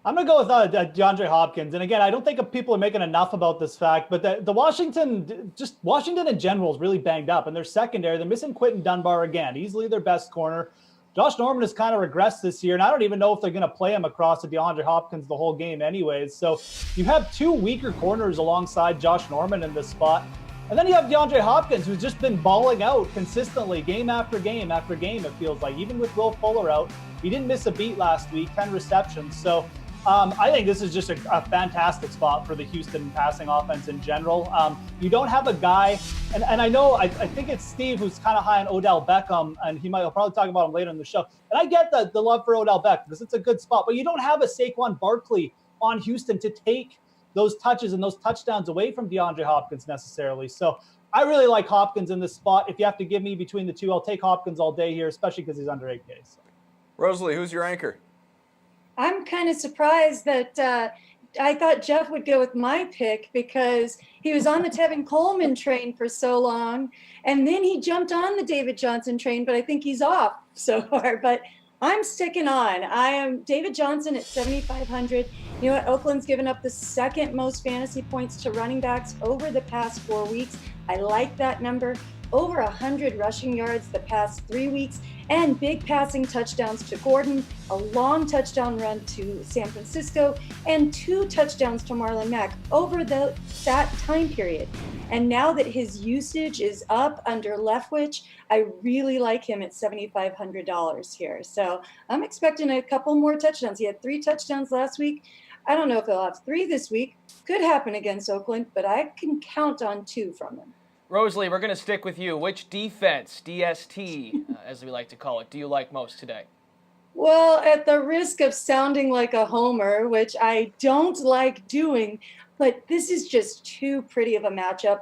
I'm going to go with DeAndre Hopkins. And again, I don't think people are making enough about this fact, but the Washington in general is really banged up. And their secondary, they're missing Quentin Dunbar again, easily their best corner. Josh Norman has kind of regressed this year, and I don't even know if they're going to play him across to DeAndre Hopkins the whole game anyways. So you have two weaker corners alongside Josh Norman in this spot. And then you have DeAndre Hopkins, who's just been balling out consistently game after game after game, it feels like. Even with Will Fuller out, he didn't miss a beat last week, 10 receptions. So I think this is just a fantastic spot for the Houston passing offense in general. You don't have a guy, and I know, I think it's Steve who's kind of high on Odell Beckham, and he'll probably talk about him later in the show. And I get the love for Odell Beckham because it's a good spot, but you don't have a Saquon Barkley on Houston to take those touches and those touchdowns away from DeAndre Hopkins necessarily. So I really like Hopkins in this spot. If you have to give me between the two, I'll take Hopkins all day here, especially because he's under 8K. So. Rosalie, who's your anchor? I'm kind of surprised that I thought Jeff would go with my pick because he was on the Tevin Coleman train for so long, and then he jumped on the David Johnson train, but I think he's off so far. But I'm sticking on. I am David Johnson at 7,500. You know what? Oakland's given up the second most fantasy points to running backs over the past 4 weeks. I like that number. Over 100 rushing yards the past 3 weeks, and big passing touchdowns to Gordon, a long touchdown run to San Francisco, and 2 touchdowns to Marlon Mack over that time period. And now that his usage is up under Leftwich, I really like him at $7,500 here. So I'm expecting a couple more touchdowns. He had 3 touchdowns last week. I don't know if he'll have 3 this week. Could happen against Oakland, but I can count on 2 from him. Rosalie, we're going to stick with you. Which defense, DST, as we like to call it, do you like most today? Well, at the risk of sounding like a homer, which I don't like doing, but this is just too pretty of a matchup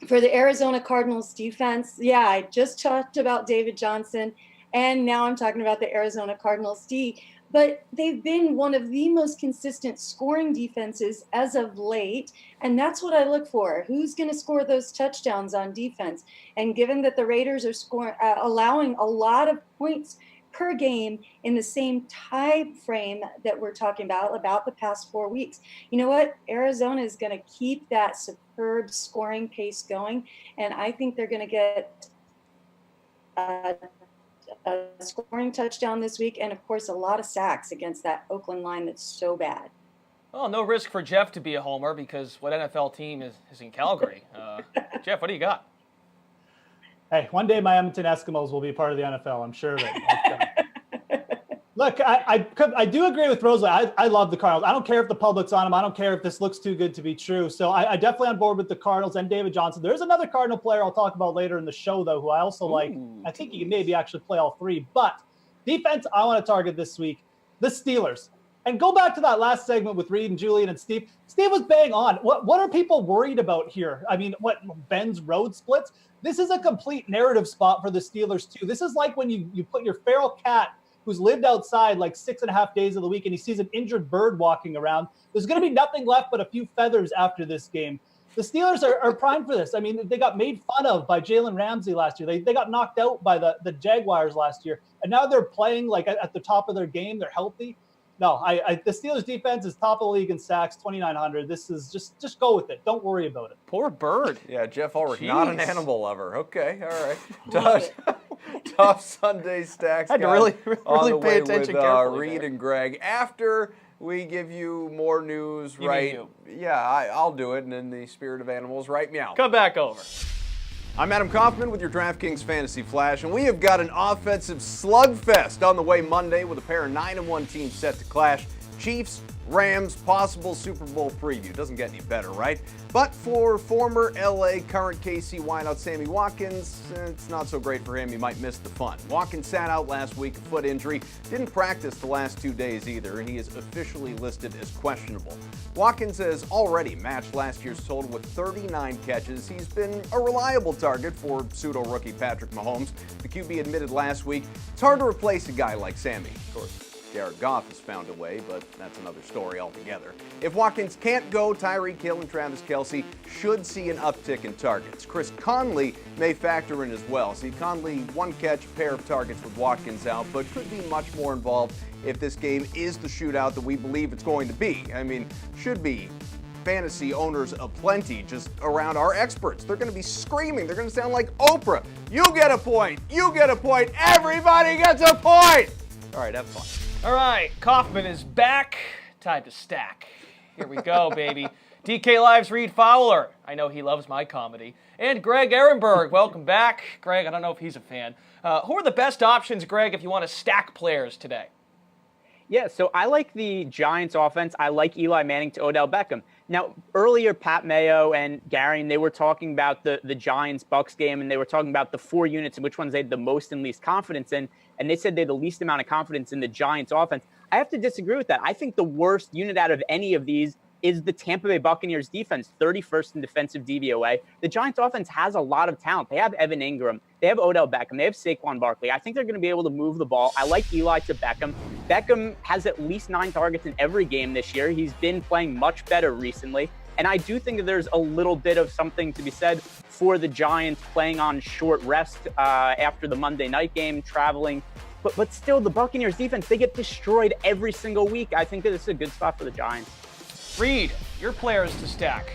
for the Arizona Cardinals defense. Yeah, I just talked about David Johnson, and now I'm talking about the Arizona Cardinals D. But they've been one of the most consistent scoring defenses as of late, and that's what I look for. Who's going to score those touchdowns on defense? And given that the Raiders are allowing a lot of points per game in the same time frame that we're talking about the past 4 weeks, you know what? Arizona is going to keep that superb scoring pace going, and I think they're going to get a scoring touchdown this week, and of course a lot of sacks against that Oakland line that's so bad. Well, no risk for Jeff to be a homer because what NFL team is in Calgary? Jeff, what do you got? Hey, one day my Edmonton Eskimos will be part of the NFL. I'm sure of it. Look, I do agree with Rosalie. I love the Cardinals. I don't care if the public's on them. I don't care if this looks too good to be true. So I definitely on board with the Cardinals and David Johnson. There's another Cardinal player I'll talk about later in the show, though, who I also like. I think he can maybe actually play all 3. But defense, I want to target this week, the Steelers. And go back to that last segment with Reed and Julian and Steve. Steve was bang on. What are people worried about here? I mean, what, Ben's road splits? This is a complete narrative spot for the Steelers, too. This is like when you put your feral cat who's lived outside like 6.5 days of the week and he sees an injured bird walking around. There's going to be nothing left but a few feathers after this game. The Steelers are primed for this. I mean, they got made fun of by Jalen Ramsey last year. They got knocked out by the Jaguars last year. And now they're playing like at the top of their game. They're healthy. No, the Steelers defense is top of the league in sacks, 2,900. This is just go with it. Don't worry about it. Poor bird. Yeah, Jeff Ulrich, not an animal lover. Okay, all right. Tough Sunday stacks. I had to really pay attention with, carefully. Reed and Greg. After we give you more news, You right? mean you. Yeah, I'll do it. And in the spirit of animals, right? Meow. Come back over. I'm Adam Kaufman with your DraftKings Fantasy Flash, and we have got an offensive slugfest on the way Monday with a pair of 9-1 teams set to clash. Chiefs, Rams, possible Super Bowl preview. Doesn't get any better, right? But for former LA, current KC wideout Sammy Watkins, it's not so great for him. He might miss the fun. Watkins sat out last week, a foot injury. Didn't practice the last 2 days either, and he is officially listed as questionable. Watkins has already matched last year's total with 39 catches. He's been a reliable target for pseudo-rookie Patrick Mahomes. The QB admitted last week it's hard to replace a guy like Sammy, of course. Jared Goff has found a way, but that's another story altogether. If Watkins can't go, Tyreek Hill and Travis Kelce should see an uptick in targets. Chris Conley may factor in as well. See, Conley, one catch, pair of targets with Watkins out, but could be much more involved if this game is the shootout that we believe it's going to be. I mean, should be fantasy owners aplenty just around our experts. They're going to be screaming. They're going to sound like Oprah. You get a point. You get a point. Everybody gets a point. All right, have fun. All right, Kaufman is back. Time to stack. Here we go, baby. DK Live's Reed Fowler. I know he loves my comedy. And Greg Ehrenberg, welcome back. Greg, I don't know if he's a fan. Who are the best options, Greg, if you want to stack players today? Yeah, so I like the Giants offense. I like Eli Manning to Odell Beckham. Now, earlier, Pat Mayo and Gary, they were talking about the Giants-Bucks game, and they were talking about the 4 units and which ones they had the most and least confidence in, and they said they had the least amount of confidence in the Giants offense. I have to disagree with that. I think the worst unit out of any of these is the Tampa Bay Buccaneers defense, 31st in defensive DVOA. The Giants offense has a lot of talent. They have Evan Ingram. They have Odell Beckham. They have Saquon Barkley. I think they're going to be able to move the ball. I like Eli to Beckham. Beckham has at least 9 targets in every game this year. He's been playing much better recently. And I do think that there's a little bit of something to be said for the Giants playing on short rest after the Monday night game, traveling. But still, the Buccaneers defense, they get destroyed every single week. I think that this is a good spot for the Giants. Reed, your players to stack.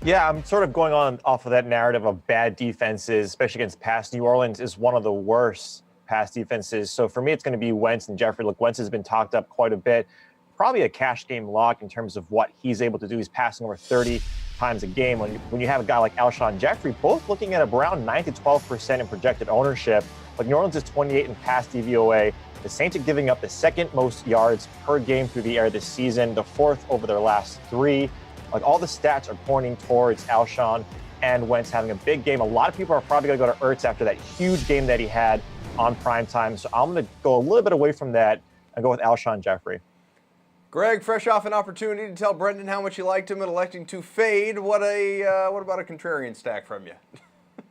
Yeah, I'm sort of going on off of that narrative of bad defenses, especially against pass. New Orleans is one of the worst pass defenses. So for me, it's going to be Wentz and Jeffrey. Look, Wentz has been talked up quite a bit. Probably a cash game lock in terms of what he's able to do. He's passing over 30 times a game. When you have a guy like Alshon Jeffrey, both looking at around 9 to 12% in projected ownership. Like New Orleans is 28 in pass DVOA. The Saints are giving up the 2nd most yards per game through the air this season, the 4th over their last 3. Like all the stats are pointing towards Alshon and Wentz having a big game. A lot of people are probably going to go to Ertz after that huge game that he had on primetime. So I'm going to go a little bit away from that and go with Alshon Jeffrey. Greg, fresh off an opportunity to tell Brendan how much you liked him and electing to fade. What about a contrarian stack from you?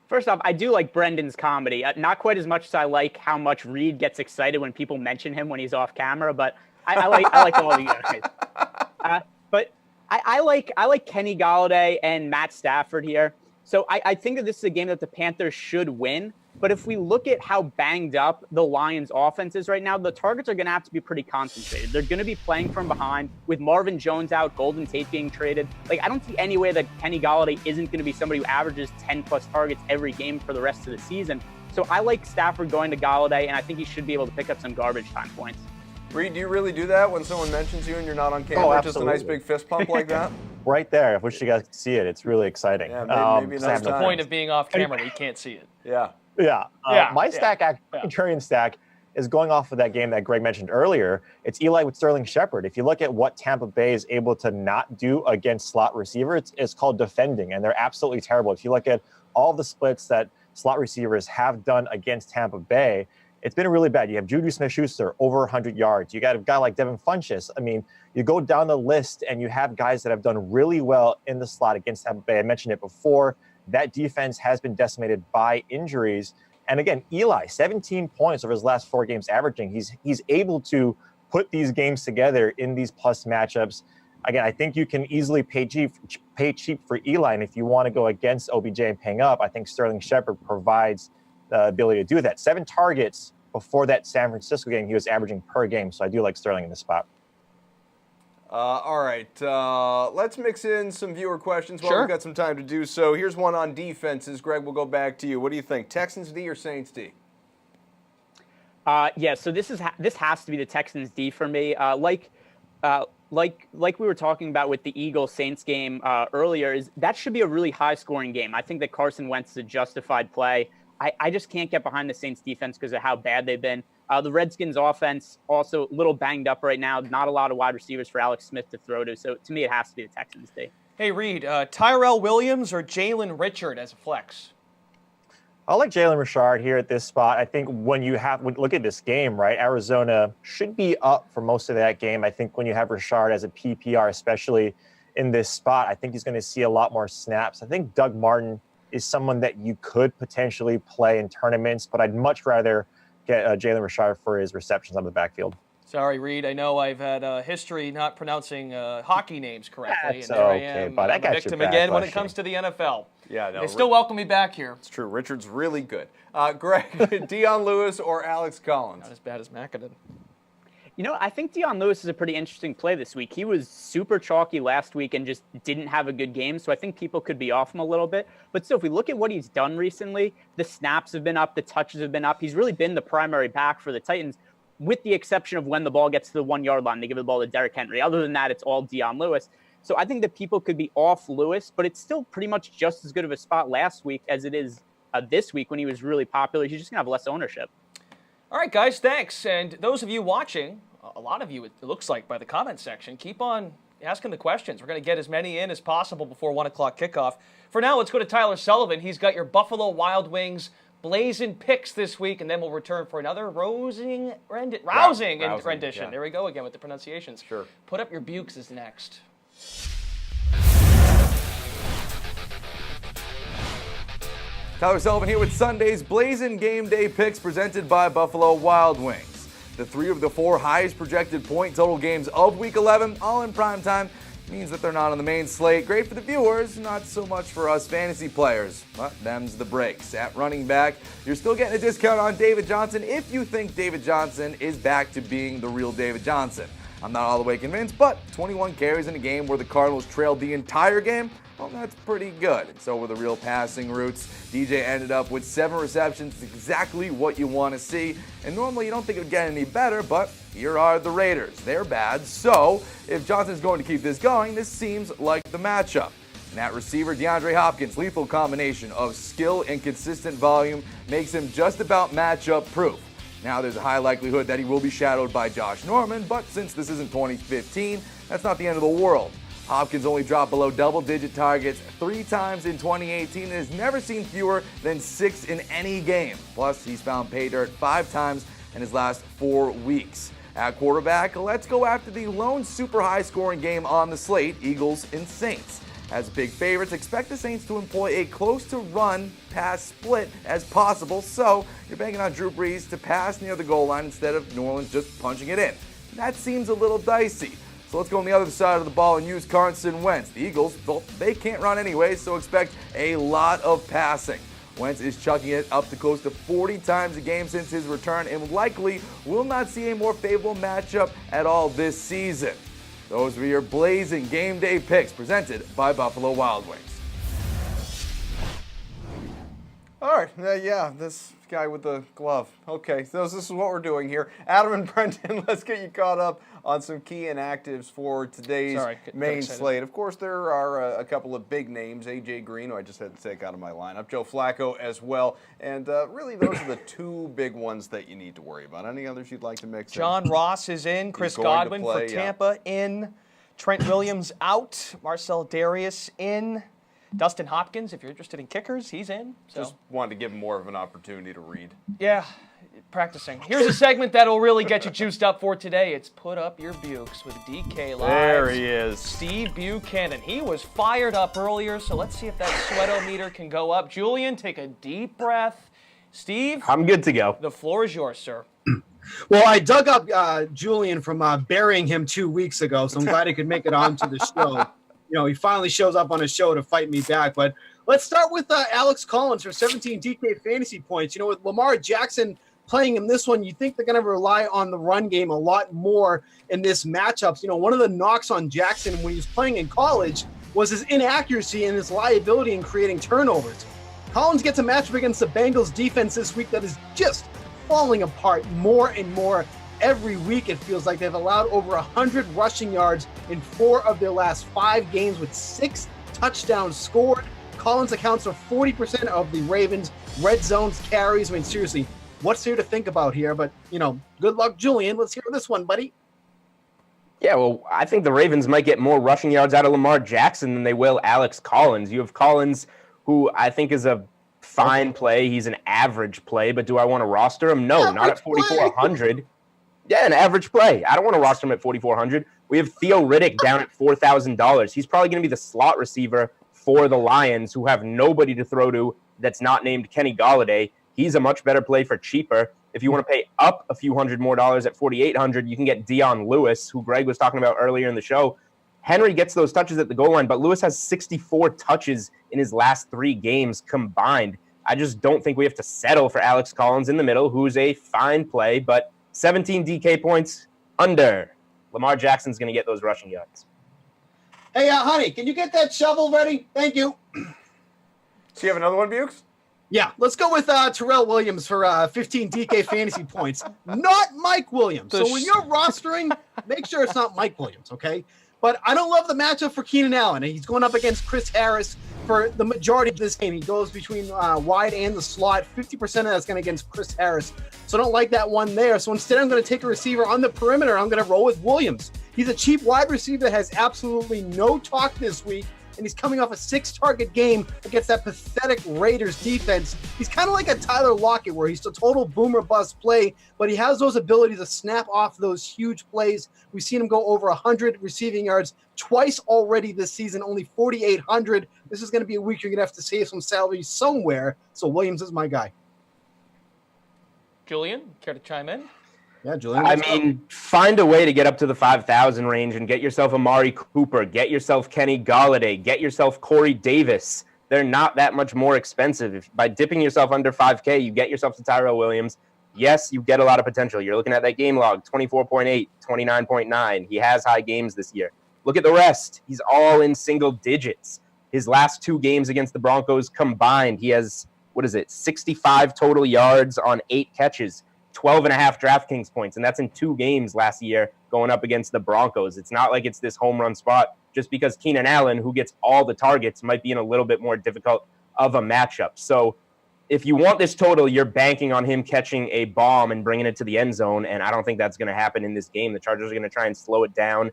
First off, I do like Brendan's comedy. Not quite as much as I like how much Reed gets excited when people mention him when he's off camera, but I like all of you guys. But I like Kenny Golladay and Matt Stafford here. So I think that this is a game that the Panthers should win. But if we look at how banged up the Lions' offense is right now, the targets are going to have to be pretty concentrated. They're going to be playing from behind with Marvin Jones out, Golden Tate being traded. Like, I don't see any way that Kenny Golladay isn't going to be somebody who averages 10-plus targets every game for the rest of the season. So I like Stafford going to Golladay, and I think he should be able to pick up some garbage time points. Reed, do you really do that when someone mentions you and you're not on camera? Just a nice big fist pump like that? Right there. I wish you guys could see it. It's really exciting. Yeah, maybe that's the point of being off camera. We can't see it. Yeah. My contrarian stack is going off of that game that Greg mentioned earlier. It's Eli with Sterling Shepard. If you look at what Tampa Bay is able to not do against slot receivers, it's called defending, and they're absolutely terrible. If you look at all the splits that slot receivers have done against Tampa Bay, it's been really bad. You have Juju Smith-Schuster, over 100 yards. You got a guy like Devin Funchess. I mean, you go down the list, and you have guys that have done really well in the slot against Tampa Bay. I mentioned it before. That defense has been decimated by injuries. And again, Eli, 17 points over his last 4 games averaging. He's able to put these games together in these plus matchups. Again, I think you can easily pay cheap for Eli. And if you want to go against OBJ and paying up, I think Sterling Shepard provides the ability to do that. 7 targets before that San Francisco game he was averaging per game. So I do like Sterling in this spot. All right, let's mix in some viewer questions while Sure. we've got some time to do so. Here's one on defenses. Greg, we'll go back to you. What do you think, Texans D or Saints D? Yeah, so this has to be the Texans D for me. Like we were talking about with the Eagles-Saints game earlier, is that should be a really high-scoring game. I think that Carson Wentz is a justified play. I just can't get behind the Saints defense because of how bad they've been. The Redskins offense also a little banged up right now. Not a lot of wide receivers for Alex Smith to throw to. So to me, it has to be the Texans D. Hey, Reed, Tyrell Williams or Jalen Richard as a flex? I like Jalen Richard here at this spot. I think when look at this game, right? Arizona should be up for most of that game. I think when you have Richard as a PPR, especially in this spot, I think he's going to see a lot more snaps. I think Doug Martin is someone that you could potentially play in tournaments, but I'd much rather get Jalen Richard for his receptions out of the backfield. Sorry, Reed. I know I've had a history not pronouncing hockey names correctly. That's and there I okay, am. bud. I I'm got a your victim back, again when it Glasheen. comes to the NFL. Yeah, no, They still welcome me back here. It's true. Richard's really good. Greg, Dion Lewis or Alex Collins? Not as bad as Macadon. You know, I think Dion Lewis is a pretty interesting play this week. He was super chalky last week and just didn't have a good game, so I think people could be off him a little bit. But still, if we look at what he's done recently, the snaps have been up, the touches have been up. He's really been the primary back for the Titans, with the exception of when the ball gets to the 1 yard line, they give the ball to Derrick Henry. Other than that, it's all Dion Lewis. So I think that people could be off Lewis, but it's still pretty much just as good of a spot last week as it is this week when he was really popular. He's just going to have less ownership. All right, guys, thanks. And those of you watching, a lot of you, it looks like, by the comment section, keep on asking the questions. We're going to get as many in as possible before 1 o'clock kickoff. For now, let's go to Tyler Sullivan. He's got your Buffalo Wild Wings blazing picks this week, and then we'll return for another rousing rendition. Yeah. There we go again with the pronunciations. Sure. Put Up Your Bukes is next. Tyler Sullivan here with Sunday's Blazing Game Day picks presented by Buffalo Wild Wings. The 3 of the 4 highest projected point total games of Week 11, all in prime time, means that they're not on the main slate. Great for the viewers, not so much for us fantasy players. But them's the breaks. At running back, you're still getting a discount on David Johnson if you think David Johnson is back to being the real David Johnson. I'm not all the way convinced, but 21 carries in a game where the Cardinals trailed the entire game, well, that's pretty good. And so were the real passing routes. DJ ended up with 7 receptions, exactly what you want to see. And normally you don't think it would get any better, but here are the Raiders. They're bad, so if Johnson's going to keep this going, this seems like the matchup. And at receiver, DeAndre Hopkins' lethal combination of skill and consistent volume makes him just about matchup proof. Now there's a high likelihood that he will be shadowed by Josh Norman, but since this isn't 2015, that's not the end of the world. Hopkins only dropped below double-digit targets 3 times in 2018 and has never seen fewer than 6 in any game. Plus, he's found pay dirt 5 times in his last 4 weeks. At quarterback, let's go after the lone super high-scoring game on the slate, Eagles and Saints. As big favorites, expect the Saints to employ a close-to-run pass split as possible, so you're banking on Drew Brees to pass near the goal line instead of New Orleans just punching it in. That seems a little dicey. So let's go on the other side of the ball and use Carson Wentz. The Eagles, well, they can't run anyway, so expect a lot of passing. Wentz is chucking it up to close to 40 times a game since his return and likely will not see a more favorable matchup at all this season. Those were your blazing game day picks presented by Buffalo Wild Wings. All right, yeah, this guy with the glove. Okay, so this is what we're doing here. Adam and Brendan, let's get you caught up on some key inactives for today's main slate. Of course, there are a couple of big names. A.J. Green, who I just had to take out of my lineup. Joe Flacco as well. And really, those are the 2 big ones that you need to worry about. Any others you'd like to mix in? John Ross is in. Chris Godwin for Tampa in. Trent Williams out. Marcel Darius in. Dustin Hopkins, if you're interested in kickers, he's in. So. Just wanted to give him more of an opportunity to read. Yeah, practicing. Here's a segment that'll really get you juiced up for today. It's Put Up Your Bukes with DK Live. There he is. Steve Buchanan. He was fired up earlier, so let's see if that sweatometer can go up. Julian, take a deep breath. Steve? I'm good to go. The floor is yours, sir. Well, I dug up Julian from burying him 2 weeks ago, so I'm glad he could make it onto the show. You know, he finally shows up on a show to fight me back. But let's start with Alex Collins for 17 DK fantasy points. You know, with Lamar Jackson playing in this one, you think they're going to rely on the run game a lot more in this matchups. You know, one of the knocks on Jackson when he was playing in college was his inaccuracy and his liability in creating turnovers. Collins gets a matchup against the Bengals defense this week that is just falling apart more and more. Every week, it feels like they've allowed over 100 rushing yards in 4 of their last 5 games with 6 touchdowns scored. Collins accounts for 40% of the Ravens' red zones carries. I mean, seriously, what's there to think about here? But, you know, good luck, Julian. Let's hear this one, buddy. Yeah, well, I think the Ravens might get more rushing yards out of Lamar Jackson than they will Alex Collins. You have Collins, who I think is a fine play. He's an average play, but do I want to roster him? No, not at 4,400. Yeah, an average play. I don't want to roster him at 4,400. We have Theo Riddick down at $4,000. He's probably going to be the slot receiver for the Lions, who have nobody to throw to that's not named Kenny Golladay. He's a much better play for cheaper. If you want to pay up a few $100 more at $4,800, you can get Dion Lewis, who Greg was talking about earlier in the show. Henry gets those touches at the goal line, but Lewis has 64 touches in his last 3 games combined. I just don't think we have to settle for Alex Collins in the middle, who's a fine play, but 17 DK points under. Lamar Jackson's going to get those rushing yards. Hey, honey, can you get that shovel ready? Thank you. So you have another one, Bukes? Yeah, let's go with Terrell Williams for 15 DK fantasy points. Not Mike Williams. So when you're rostering, make sure it's not Mike Williams, okay? But I don't love the matchup for Keenan Allen. He's going up against Chris Harris for the majority of this game. He goes between wide and the slot. 50% of that's going against Chris Harris. So I don't like that one there. So instead, I'm going to take a receiver on the perimeter. I'm going to roll with Williams. He's a cheap wide receiver that has absolutely no talk this week. And he's coming off a 6-target game against that pathetic Raiders defense. He's kind of like a Tyler Lockett, where he's a total boomer bust play, but he has those abilities to snap off those huge plays. We've seen him go over 100 receiving yards twice already this season, only 4,800. This is going to be a week you're going to have to save some salary somewhere. So Williams is my guy. Julian, care to chime in? Yeah, Julian. I mean, find a way to get up to the 5,000 range and get yourself Amari Cooper, get yourself Kenny Golladay, get yourself Corey Davis. They're not that much more expensive. By dipping yourself under 5K, you get yourself to Tyrell Williams. Yes, you get a lot of potential. You're looking at that game log, 24.8, 29.9. He has high games this year. Look at the rest. He's all in single digits. His last 2 games against the Broncos combined, he has, 65 total yards on 8 catches. 12.5 DraftKings points, and that's in 2 games last year going up against the Broncos. It's not like it's this home run spot just because Keenan Allen, who gets all the targets, might be in a little bit more difficult of a matchup. So if you want this total, you're banking on him catching a bomb and bringing it to the end zone, and I don't think that's going to happen in this game. The Chargers are going to try and slow it down.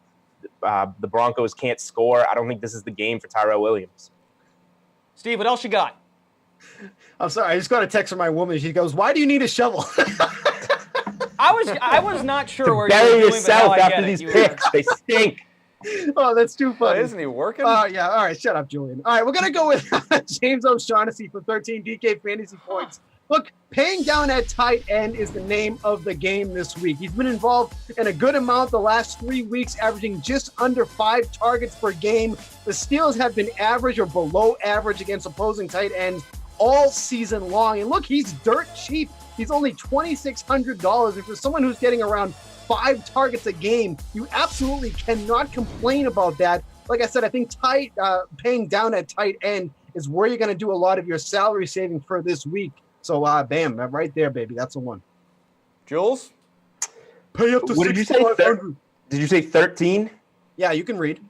The Broncos can't score. I don't think this is the game for Tyrell Williams. Steve, what else you got? I'm sorry, I just got a text from my woman. She goes, "Why do you need a shovel?" I was not sure where you bury were doing, yourself but now I after get these it. picks. They stink. Oh, that's too funny. Isn't he working? Yeah. All right, shut up, Julian. All right, we're gonna go with James O'Shaughnessy for 13 DK fantasy points. Look, paying down at tight end is the name of the game this week. He's been involved in a good amount the last 3 weeks, averaging just under 5 targets per game. The Steelers have been average or below average against opposing tight ends all season long. And look, he's dirt cheap. He's only $2,600. And for someone who's getting around 5 targets a game, you absolutely cannot complain about that. Like I said, I think paying down at tight end is where you're going to do a lot of your salary saving for this week. So, bam, right there, baby. That's the one. Jules? Pay up to What did you say? Did you say 13? Yeah, you can read.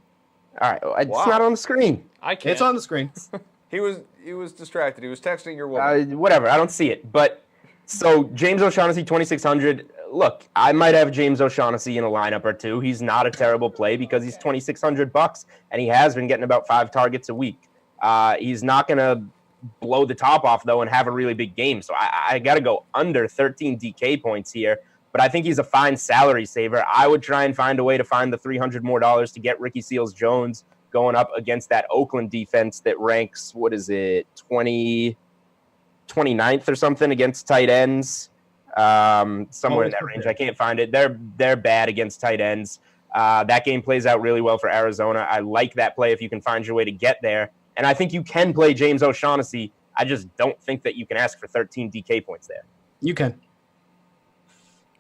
All right, it's not on the screen. I can't. It's on the screen. He was distracted. He was texting your woman. Whatever, I don't see it. But so James O'Shaughnessy, 2,600. Look, I might have James O'Shaughnessy in a lineup or two. He's not a terrible play because he's $2,600, and he has been getting about 5 targets a week. He's not going to blow the top off, though, and have a really big game. So I got to go under 13 DK points here. But I think he's a fine salary saver. I would try and find a way to find the $300 more to get Ricky Seals-Jones going up against that Oakland defense that ranks, 29th or something against tight ends. Somewhere in that range. I can't find it. They're bad against tight ends. That game plays out really well for Arizona. I like that play if you can find your way to get there. And I think you can play James O'Shaughnessy. I just don't think that you can ask for 13 DK points there. You can.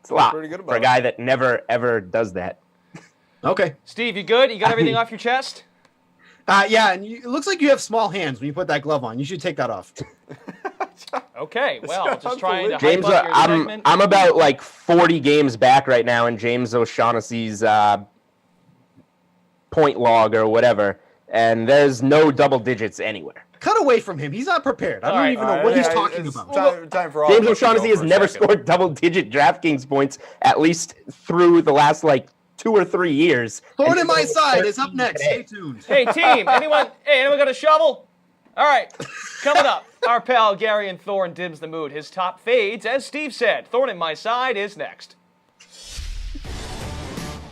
It's a lot pretty good about for a guy that never, ever does that. Okay. Steve, you good? You got everything off your chest? Yeah, and it looks like you have small hands when you put that glove on. You should take that off. Okay, well, just trying to James, hype up your segment. I'm about like 40 games back right now in James O'Shaughnessy's point log or whatever, and there's no double digits anywhere. Cut away from him. He's not prepared. I don't even know what he's talking about. Time for all James of us to O'Shaughnessy go has for a never second. scored double-digit DraftKings points, at least through the last, 2 or 3 years. Thorn in my side is up next. Stay tuned. Hey, team, anyone got a shovel? All right, coming up, our pal Gary and Thorne dims the mood. His top fades, as Steve said. Thorn in my side is next.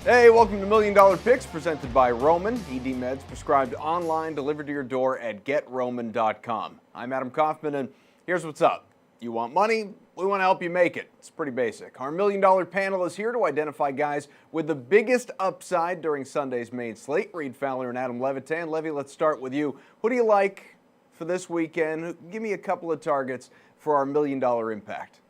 Hey, welcome to $1 Million Picks, presented by Roman. ED meds prescribed online, delivered to your door at GetRoman.com. I'm Adam Kaufman, and here's what's up. You want money? We want to help you make it. It's pretty basic. Our $1 million panel is here to identify guys with the biggest upside during Sunday's main slate. Reed Fowler and Adam Levitan. Levy, let's start with you. Who do you like for this weekend? Give me a couple of targets for our $1 million impact.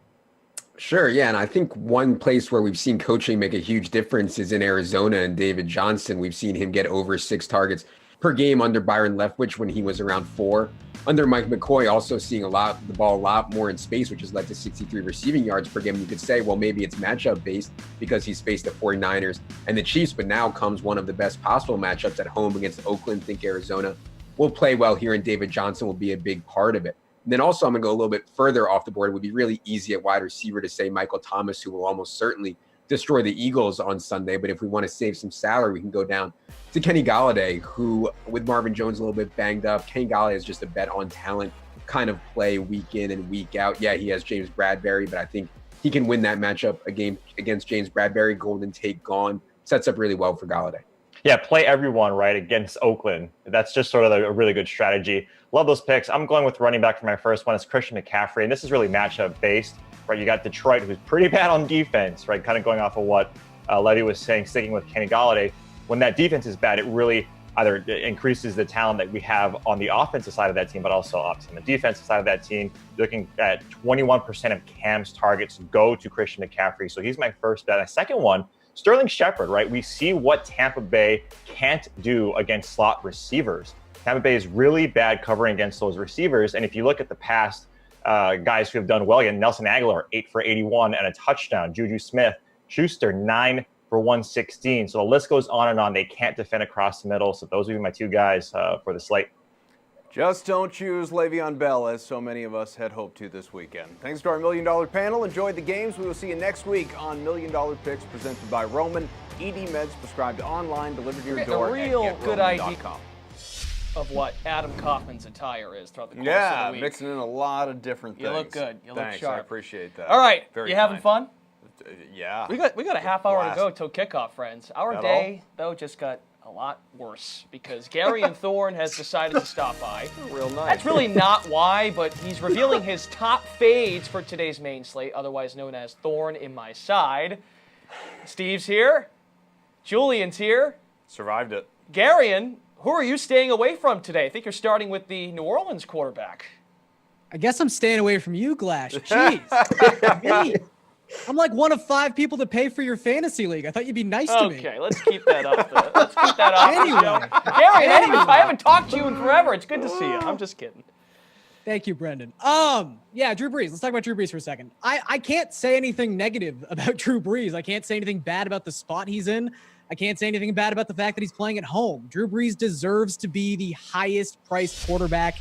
Sure, yeah, and I think one place where we've seen coaching make a huge difference is in Arizona and David Johnson. We've seen him get over 6 targets per game under Byron Leftwich when he was around 4. Under Mike McCoy, also seeing the ball a lot more in space, which has led to 63 receiving yards per game. You could say, well, maybe it's matchup based because he's faced the 49ers and the Chiefs, but now comes one of the best possible matchups at home against Oakland. Think Arizona will play well here, and David Johnson will be a big part of it. And then also, I'm going to go a little bit further off the board. It would be really easy at wide receiver to say Michael Thomas, who will almost certainly destroy the Eagles on Sunday. But if we want to save some salary, we can go down to Kenny Golladay, who, with Marvin Jones a little bit banged up, Kenny Golladay is just a bet on talent kind of play week in and week out. Yeah, he has James Bradbury, but I think he can win that matchup against James Bradbury. Golden Tate gone. Sets up really well for Golladay. Yeah, play everyone, right, against Oakland. That's just sort of a really good strategy. Love those picks. I'm going with running back for my first one. It's Christian McCaffrey, and this is really matchup-based, right? You got Detroit, who's pretty bad on defense, right? Kind of going off of what Levy was saying, sticking with Kenny Golladay. When that defense is bad, it really either increases the talent that we have on the offensive side of that team, but also on the defensive side of that team. Looking at 21% of Cam's targets go to Christian McCaffrey, so he's my first bet. My second one, Sterling Shepard, right? We see what Tampa Bay can't do against slot receivers. Tampa Bay is really bad covering against those receivers. And if you look at the past guys who have done well, again, Nelson Aguilar, 8 for 81 and a touchdown. Juju Smith-Schuster, 9 for 116. So the list goes on and on. They can't defend across the middle. So those would be my 2 guys for the slate. Just don't choose Le'Veon Bell, as so many of us had hoped to this weekend. Thanks to our $1 million panel. Enjoyed the games. We will see you next week on $1 Million Picks presented by Roman. ED Meds prescribed online, delivered to your door. A real good idea of what Adam Kaufman's attire is throughout the course of the week. Mixing in a lot of different things. You look good. You look sharp. I appreciate that. All right. Very you having fun? Yeah. We got a half hour to go till kickoff, friends. Our day, though, just got a lot worse because Gary and Thorne has decided to stop by. Real nice. That's really not why, but he's revealing his top fades for today's main slate, otherwise known as Thorne in My Side. Steve's here. Julian's here. Survived it. Garion, who are you staying away from today? I think you're starting with the New Orleans quarterback. I guess I'm staying away from you, Glash. Jeez. Me. I'm like one of 5 people to pay for your fantasy league. I thought you'd be nice to me. Okay, let's keep that up. Let's keep that up. Anyway. Gary, I haven't talked to you in forever. It's good to see you. I'm just kidding. Thank you, Brendan. Yeah, Drew Brees. Let's talk about Drew Brees for a second. I can't say anything negative about Drew Brees. I can't say anything bad about the spot he's in. I can't say anything bad about the fact that he's playing at home. Drew Brees deserves to be the highest priced quarterback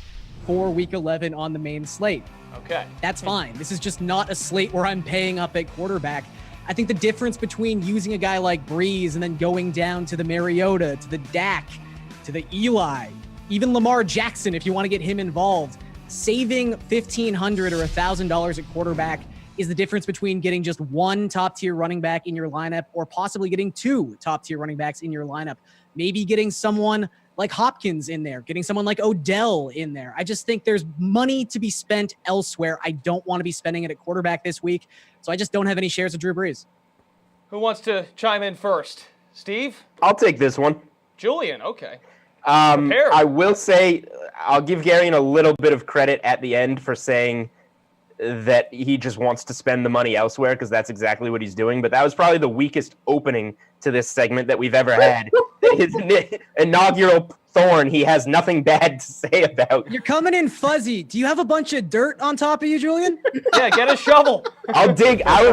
for Week 11 on the main slate. Okay. That's fine. This is just not a slate where I'm paying up at quarterback. I think the difference between using a guy like Brees and then going down to the Mariota, to the Dak, to the Eli, even Lamar Jackson, if you want to get him involved, saving $1,500 or $1,000 at quarterback is the difference between getting just 1 top-tier running back in your lineup or possibly getting 2 top-tier running backs in your lineup. Maybe getting someone like Hopkins in there, getting someone like Odell in there. I just think there's money to be spent elsewhere. I don't want to be spending it at quarterback this week, so I just don't have any shares of Drew Brees. Who wants to chime in first? Steve? I'll take this one. Julian, okay. I will say, I'll give Garion a little bit of credit at the end for saying that he just wants to spend the money elsewhere, because that's exactly what he's doing. But that was probably the weakest opening to this segment that we've ever had. His inaugural Thorne, he has nothing bad to say about. You're coming in fuzzy. Do you have a bunch of dirt on top of you, Julian? Yeah, get a shovel. I will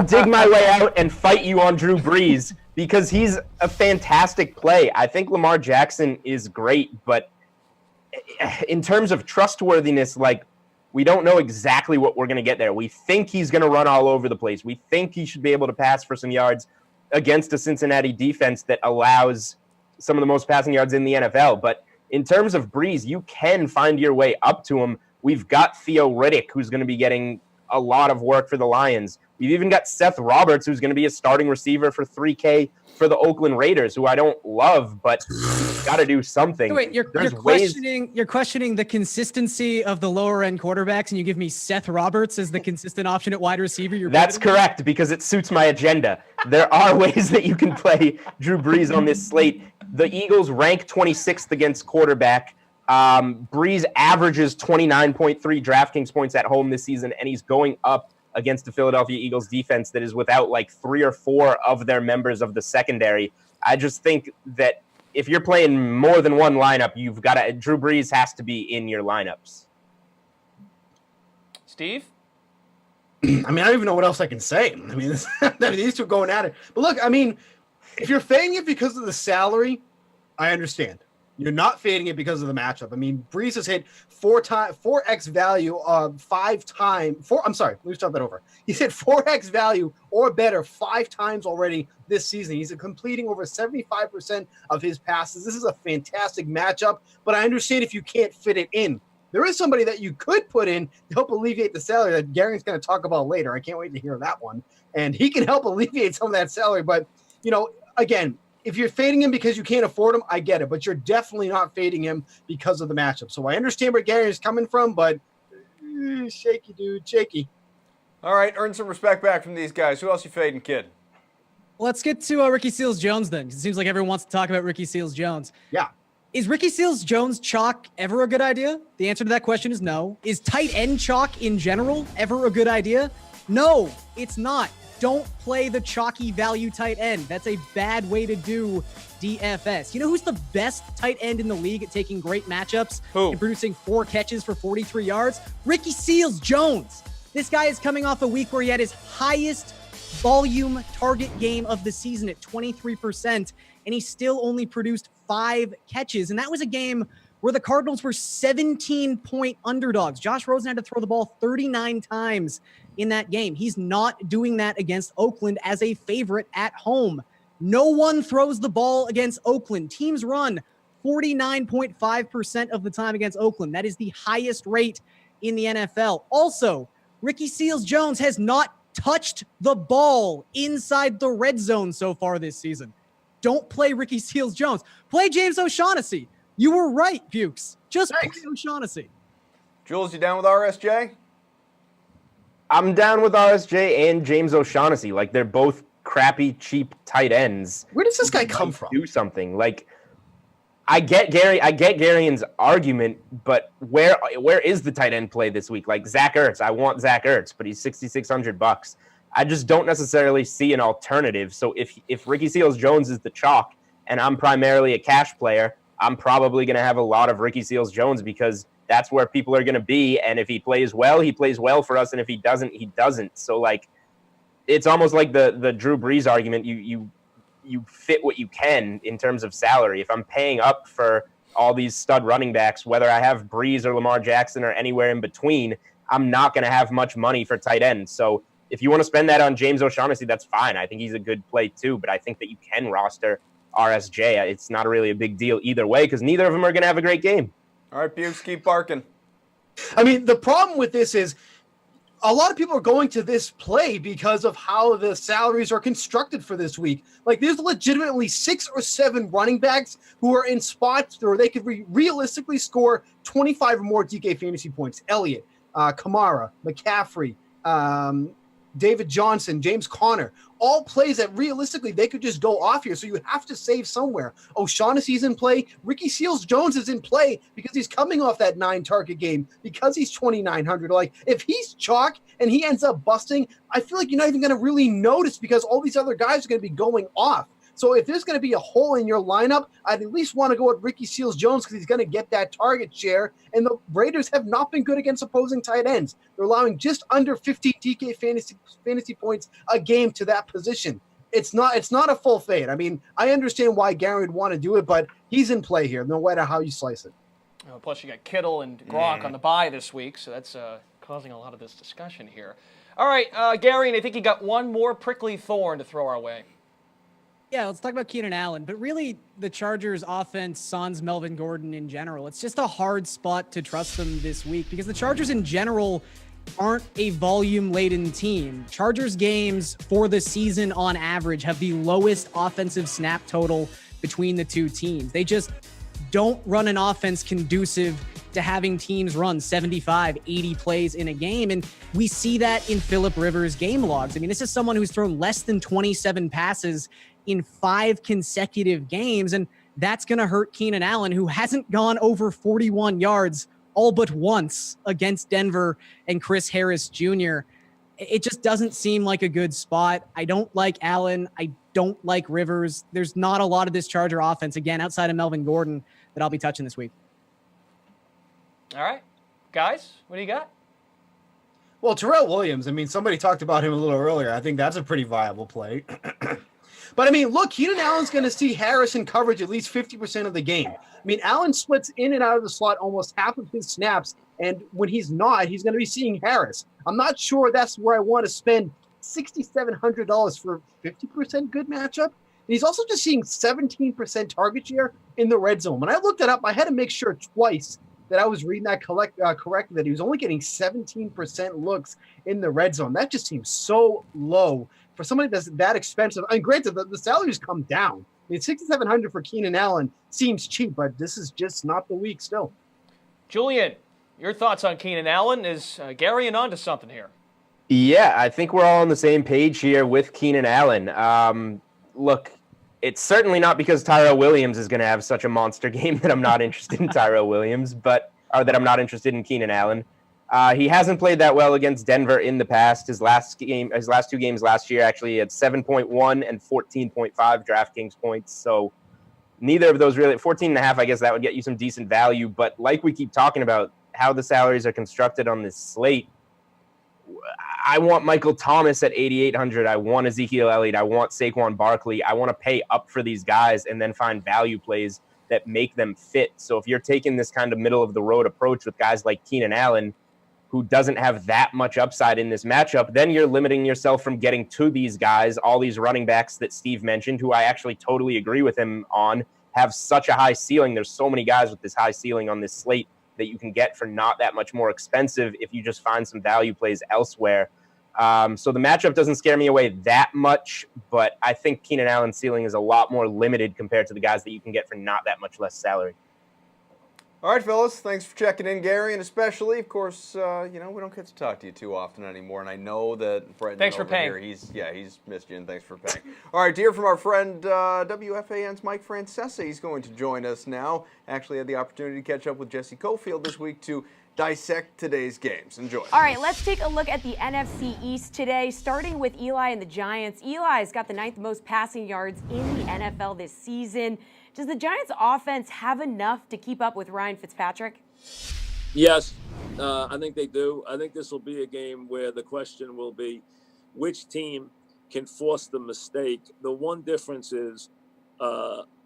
dig my way out and fight you on Drew Brees, because he's a fantastic play. I think Lamar Jackson is great, but in terms of trustworthiness, like, we don't know exactly what we're going to get there. We think he's going to run all over the place. We think he should be able to pass for some yards against a Cincinnati defense that allows some of the most passing yards in the NFL. But in terms of Brees, you can find your way up to him. We've got Theo Riddick, who's going to be getting a lot of work for the Lions. You've even got Seth Roberts, who's going to be a starting receiver for $3K for the Oakland Raiders, who I don't love, but got to do something. So wait, you're questioning the consistency of the lower end quarterbacks, and you give me Seth Roberts as the consistent option at wide receiver. That's correct, because it suits my agenda. There are ways that you can play Drew Brees on this slate. The Eagles rank 26th against quarterback. Brees averages 29.3 DraftKings points at home this season, and he's going up against the Philadelphia Eagles defense that is without like 3 or 4 of their members of the secondary. I just think that if you're playing more than one lineup, you've got to, Drew Brees has to be in your lineups. Steve? I mean, I don't even know what else I can say. I mean, these two are going at it. But look, I mean, if you're fading it because of the salary, I understand. You're not fading it because of the matchup. I mean, Brees has hit 4x value 5 times. Let me start that over. He's hit 4x value or better 5 times already this season. He's completing over 75% of his passes. This is a fantastic matchup, but I understand if you can't fit it in. There is somebody that you could put in to help alleviate the salary that Gary's going to talk about later. I can't wait to hear that one. And he can help alleviate some of that salary. But, you know, again, if you're fading him because you can't afford him, I get it. But you're definitely not fading him because of the matchup. So I understand where Gary is coming from, but shaky, dude, shaky. All right, earn some respect back from these guys. Who else you fading, kid? Let's get to Ricky Seals-Jones then. It seems like everyone wants to talk about Ricky Seals-Jones. Yeah. Is Ricky Seals-Jones chalk ever a good idea? The answer to that question is no. Is tight end chalk in general ever a good idea? No, it's not. Don't play the chalky value tight end. That's a bad way to do DFS. You know who's the best tight end in the league at taking great matchups and producing 4 catches for 43 yards? Ricky Seals-Jones. This guy is coming off a week where he had his highest volume target game of the season at 23%, and he still only produced 5 catches. And that was a game where the Cardinals were 17-point underdogs. Josh Rosen had to throw the ball 39 times in that game. He's not doing that against Oakland as a favorite at home. No one throws the ball against Oakland. Teams run 49.5% of the time against Oakland. That is the highest rate in the NFL. Also, Ricky Seals-Jones has not touched the ball inside the red zone so far this season. Don't play Ricky Seals-Jones. Play James O'Shaughnessy. You were right, Bukes. Just play O'Shaughnessy. Jules, you down with RSJ? I'm down with RSJ and James O'Shaughnessy. Like, they're both crappy, cheap tight ends. Where does this guy come from? Do something. Like, I get Garian's argument, but where is the tight end play this week? Like, Zach Ertz. I want Zach Ertz, but he's $6,600. I just don't necessarily see an alternative. So if Ricky Seals-Jones is the chalk and I'm primarily a cash player, I'm probably going to have a lot of Ricky Seals-Jones because that's where people are going to be. And if he plays well, he plays well for us. And if he doesn't, he doesn't. So, like, it's almost like the Drew Brees argument. You fit what you can in terms of salary. If I'm paying up for all these stud running backs, whether I have Brees or Lamar Jackson or anywhere in between, I'm not going to have much money for tight end. So if you want to spend that on James O'Shaughnessy, that's fine. I think he's a good play too, but I think that you can roster RSJ. It's not really a big deal either way because neither of them are going to have a great game. All right, Bukes, keep barking. I mean, the problem with this is a lot of people are going to this play because of how the salaries are constructed for this week. Like, there's legitimately 6 or 7 running backs who are in spots where they could realistically score 25 or more DK fantasy points. Elliott, Kamara, McCaffrey, David Johnson, James Conner, all plays that realistically they could just go off here. So you have to save somewhere. O'Shaughnessy's in play. Ricky Seals-Jones is in play because he's coming off that 9 target game because he's 2,900. Like, if he's chalk and he ends up busting, I feel like you're not even going to really notice because all these other guys are going to be going off. So if there's going to be a hole in your lineup, I'd at least want to go with Ricky Seals-Jones because he's going to get that target share. And the Raiders have not been good against opposing tight ends. They're allowing just under 50 DK fantasy points a game to that position. It's not a full fade. I mean, I understand why Gary would want to do it, but he's in play here, no matter how you slice it. Plus, you got Kittle and Gronk on the bye this week, so that's causing a lot of this discussion here. All right, Gary, and I think you got one more prickly thorn to throw our way. Yeah, let's talk about Keenan Allen. But really, the Chargers offense, sans Melvin Gordon in general, it's just a hard spot to trust them this week because the Chargers in general aren't a volume-laden team. Chargers games for the season on average have the lowest offensive snap total between the two teams. They just don't run an offense conducive to having teams run 75, 80 plays in a game. And we see that in Phillip Rivers' game logs. I mean, this is someone who's thrown less than 27 passes in 5 consecutive games. And that's going to hurt Keenan Allen, who hasn't gone over 41 yards all but once against Denver and Chris Harris Jr. It just doesn't seem like a good spot. I don't like Allen. I don't like Rivers. There's not a lot of this Charger offense, again, outside of Melvin Gordon, that I'll be touching this week. All right. Guys, what do you got? Well, Terrell Williams, I mean, somebody talked about him a little earlier. I think that's a pretty viable play. But, I mean, look, Keenan Allen's going to see Harris in coverage at least 50% of the game. I mean, Allen splits in and out of the slot almost half of his snaps, and when he's not, he's going to be seeing Harris. I'm not sure that's where I want to spend $6,700 for 50% good matchup. And he's also just seeing 17% target share in the red zone. When I looked it up, I had to make sure twice that I was reading that correctly, that he was only getting 17% looks in the red zone. That just seems so low for somebody that's that expensive. I mean, granted, the salaries come down. I mean, $6,700 for Keenan Allen seems cheap, but this is just not the week still. Julian, your thoughts on Keenan Allen? Is Gary on to something here? Yeah, I think we're all on the same page here with Keenan Allen. Look, it's certainly not because Tyrell Williams is going to have such a monster game that I'm not interested in Tyrell Williams, or that I'm not interested in Keenan Allen. He hasn't played that well against Denver in the past. His last 2 games last year, actually, he had 7.1 and 14.5 DraftKings points. So neither of those really, 14.5, I guess that would get you some decent value. But like we keep talking about how the salaries are constructed on this slate, I want Michael Thomas at 8,800. I want Ezekiel Elliott. I want Saquon Barkley. I want to pay up for these guys and then find value plays that make them fit. So if you're taking this kind of middle of the road approach with guys like Keenan Allen, who doesn't have that much upside in this matchup, then you're limiting yourself from getting to these guys, all these running backs that Steve mentioned, who I actually totally agree with him on, have such a high ceiling. There's so many guys with this high ceiling on this slate that you can get for not that much more expensive if you just find some value plays elsewhere. So the matchup doesn't scare me away that much, but I think Keenan Allen's ceiling is a lot more limited compared to the guys that you can get for not that much less salary. All right, fellas, thanks for checking in, Gary, and especially, of course, we don't get to talk to you too often anymore, and I know that Brendan thanks for paying. Here, he's missed you, and thanks for paying. All right, to hear from our friend WFAN's Mike Francesa. He's going to join us now. Actually had the opportunity to catch up with Jesse Cofield this week to dissect today's games. Enjoy. All right, let's take a look at the NFC East today, starting with Eli and the Giants. Eli's got the 9th most passing yards in the NFL this season. Does the Giants' offense have enough to keep up with Ryan Fitzpatrick? Yes, I think they do. I think this will be a game where the question will be which team can force the mistake. The one difference is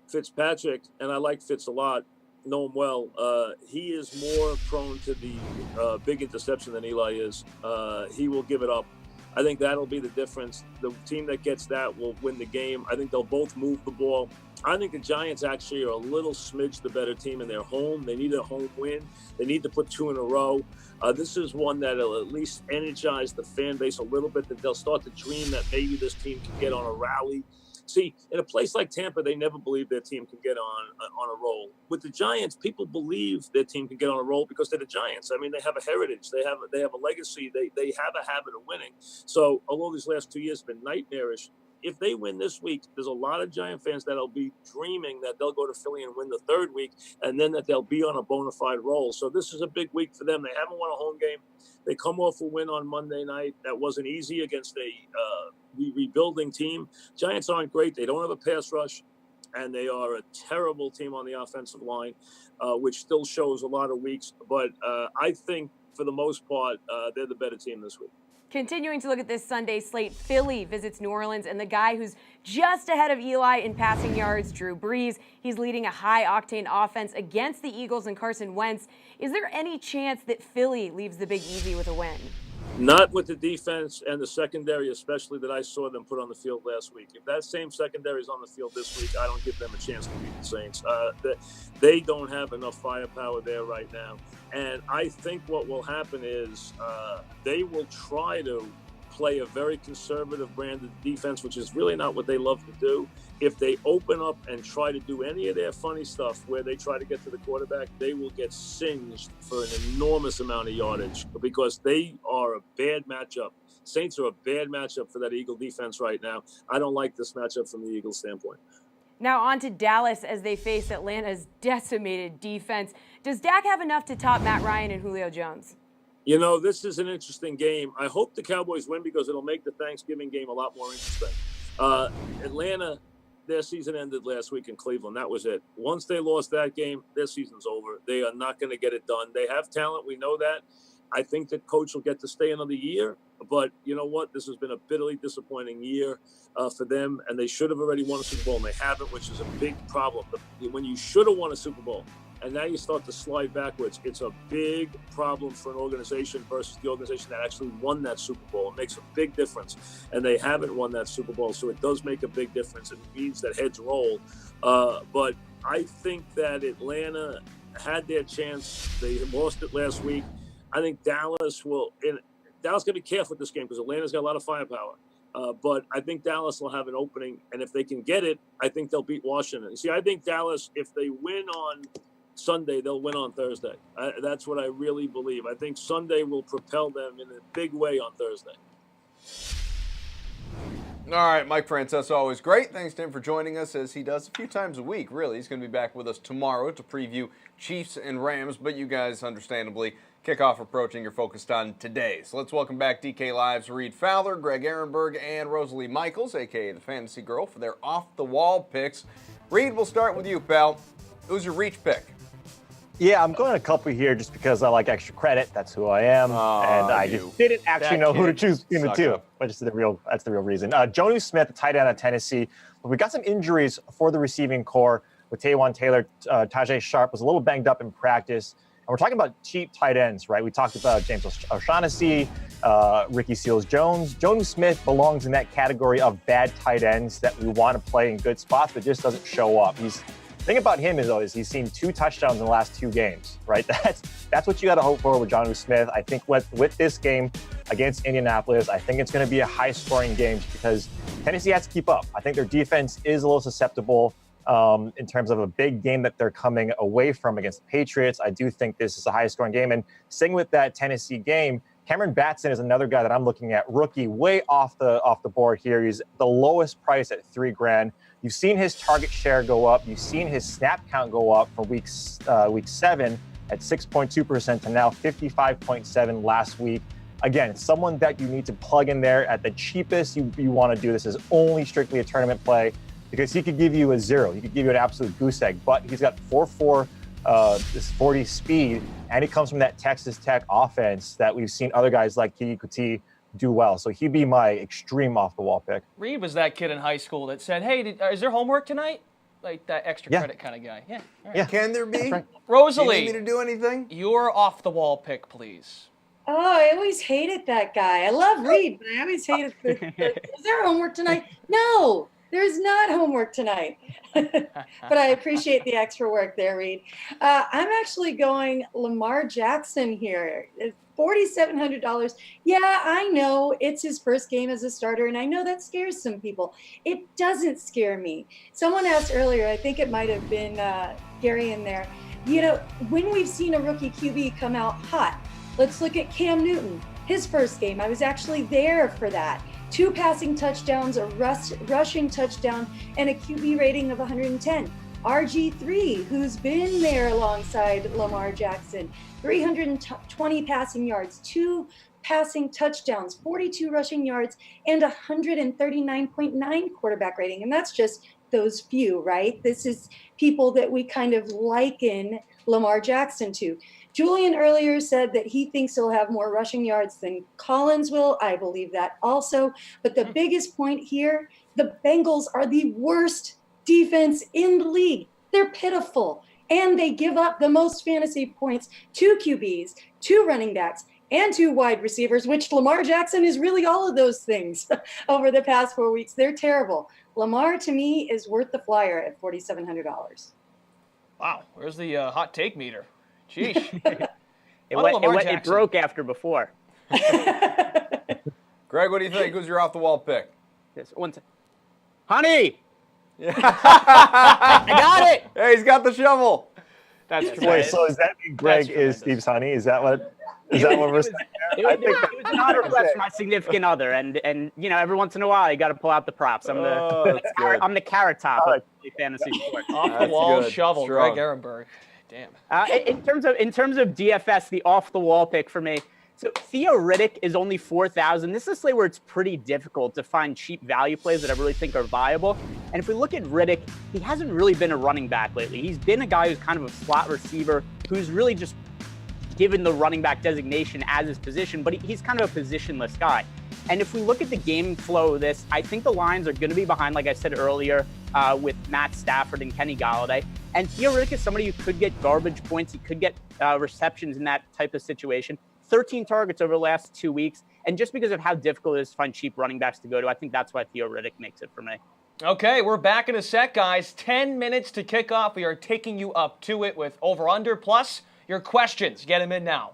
Fitzpatrick, and I like Fitz a lot, know him well. He is more prone to the big interception than Eli is. He will give it up. I think that'll be the difference. The team that gets that will win the game. I think they'll both move the ball. I think the Giants actually are a little smidge the better team in their home. They need a home win. They need to put 2 in a row. This is one that'll at least energize the fan base a little bit, that they'll start to dream that maybe this team can get on a rally. See, in a place like Tampa, they never believe their team can get on a roll. With the Giants, people believe their team can get on a roll because they're the Giants. I mean, they have a heritage. They have a legacy. They have a habit of winning. So, although these last 2 years have been nightmarish, if they win this week, there's a lot of Giant fans that'll be dreaming that they'll go to Philly and win the 3rd week, and then that they'll be on a bona fide roll. So this is a big week for them. They haven't won a home game. They come off a win on Monday night. That wasn't easy against a rebuilding team. Giants aren't great. They don't have a pass rush, and they are a terrible team on the offensive line, which still shows a lot of weeks. But I think, for the most part, they're the better team this week. Continuing to look at this Sunday slate, Philly visits New Orleans, and the guy who's just ahead of Eli in passing yards, Drew Brees. He's leading a high-octane offense against the Eagles and Carson Wentz. Is there any chance that Philly leaves the Big Easy with a win? Not with the defense and the secondary, especially that I saw them put on the field last week. If that same secondary is on the field this week, I don't give them a chance to beat the Saints. They don't have enough firepower there right now. And I think what will happen is they will try to play a very conservative branded defense, which is really not what they love to do. If they open up and try to do any of their funny stuff where they try to get to the quarterback, they will get singed for an enormous amount of yardage because they are a bad matchup. Saints are a bad matchup for that Eagle defense right now. I don't like this matchup from the Eagles standpoint. Now on to Dallas as they face Atlanta's decimated defense. Does Dak have enough to top Matt Ryan and Julio Jones? You know, this is an interesting game. I hope the Cowboys win because it'll make the Thanksgiving game a lot more interesting. Atlanta, their season ended last week in Cleveland. That was it. Once they lost that game, their season's over. They are not going to get it done. They have talent. We know that. I think that coach will get to stay another year. But you know what? This has been a bitterly disappointing year for them, and they should have already won a Super Bowl, and they haven't, which is a big problem. When you should have won a Super Bowl, and now you start to slide backwards, it's a big problem for an organization versus the organization that actually won that Super Bowl. It makes a big difference, and they haven't won that Super Bowl, so it does make a big difference. It means that heads roll. But I think that Atlanta had their chance. They lost it last week. I think Dallas will – Dallas got to be careful with this game because Atlanta's got a lot of firepower. But I think Dallas will have an opening, and if they can get it, I think they'll beat Washington. See, I think Dallas, if they win on Sunday, they'll win on Thursday. That's what I really believe. I think Sunday will propel them in a big way on Thursday. All right, Mike Francesa, always great. Thanks to him for joining us, as he does a few times a week, really. He's going to be back with us tomorrow to preview Chiefs and Rams, but you guys, understandably, kickoff approaching, you're focused on today. So let's welcome back DK Live's Reed Fowler, Greg Ehrenberg, and Rosalie Michaels, a.k.a. the Fantasy Girl, for their off-the-wall picks. Reed, we'll start with you, pal. Who's your reach pick? Yeah, I'm going a couple here just because I like extra credit. That's who I am. And I just didn't actually know who to choose between the two. But that's the real reason. Jonnu Smith, the tight end of Tennessee. We got some injuries for the receiving core with Taywan Taylor. Tajay Sharp was a little banged up in practice. And we're talking about cheap tight ends, right? We talked about James O'Shaughnessy, Ricky Seals-Jones. Jonnu Smith belongs in that category of bad tight ends that we want to play in good spots, but just doesn't show up. The thing about him is he's seen 2 touchdowns in the last 2 games, right? That's what you got to hope for with Jonnu Smith. I think with this game against Indianapolis, I think it's going to be a high-scoring game because Tennessee has to keep up. I think their defense is a little susceptible in terms of a big game that they're coming away from against the Patriots. I do think this is a high-scoring game. And staying with that Tennessee game, Cameron Batson is another guy that I'm looking at. Rookie, way off the board here. He's the lowest price at $3,000. You've seen his target share go up. You've seen his snap count go up from week 7 at 6.2% to now 55.7 last week. Again, someone that you need to plug in there at the cheapest you want to do. This is only strictly a tournament play because he could give you a 0. He could give you an absolute goose egg, but he's got 4.4 this 40 speed, and he comes from that Texas Tech offense that we've seen other guys like Kiki Kuti do well. So he'd be my extreme off-the-wall pick. Reed was that kid in high school that said, hey, is there homework tonight? Like that extra credit kind of guy. Yeah. All right. Yeah. Can there be? Right. Rosalie, do you need me to do anything? Your off-the-wall pick, please. Oh, I always hated that guy. I love Reed, but I always hated is there homework tonight? No, there's not homework tonight. But I appreciate the extra work there, Reed. I'm actually going Lamar Jackson here. $4,700. Yeah, I know it's his first game as a starter, and I know that scares some people. It doesn't scare me. Someone asked earlier, I think it might have been Gary in there, you know, when we've seen a rookie QB come out hot, let's look at Cam Newton. His first game, I was actually there for that. 2 passing touchdowns, a rushing touchdown, and a QB rating of 110. RG3, who's been there alongside Lamar Jackson, 320 passing yards, 2 passing touchdowns, 42 rushing yards, and 139.9 quarterback rating. And that's just those few, right? This is people that we kind of liken Lamar Jackson to. Julian earlier said that he thinks he'll have more rushing yards than Collins will. I believe that also. But the biggest point here, the Bengals are the worst defense in the league. They're pitiful. And they give up the most fantasy points to QBs, to running backs, and 2 wide receivers, which Lamar Jackson is really all of those things over the past 4 weeks. They're terrible. Lamar, to me, is worth the flyer at $4,700. Wow, where's the hot take meter? Sheesh. It broke after before. Greg, what do you think? Who's your off-the-wall pick? Yes, Honey! Yeah. I got it! Hey, he's got the shovel. That's Wait, tremendous. so is that mean Greg is Steve's honey? Is that what we're saying? It was an odd request for my significant other, and every once in a while you got to pull out the props. I'm the carrot top of fantasy sports. Off the wall shovel, Strong. Greg Ehrenberg. Damn. In terms of DFS, the off the wall pick for me. So Theo Riddick is only 4,000. This is a slate where it's pretty difficult to find cheap value plays that I really think are viable. And if we look at Riddick, he hasn't really been a running back lately. He's been a guy who's kind of a slot receiver who's really just given the running back designation as his position, but he's kind of a positionless guy. And if we look at the game flow of this, I think the Lions are going to be behind, like I said earlier, with Matt Stafford and Kenny Galladay. And Theo Riddick is somebody who could get garbage points. He could get receptions in that type of situation. 13 targets over the last 2 weeks. And just because of how difficult it is to find cheap running backs to go to, I think that's why Theo Riddick makes it for me. Okay, we're back in a sec, guys. 10 minutes to kick off. We are taking you up to it with over-under plus your questions. Get them in now.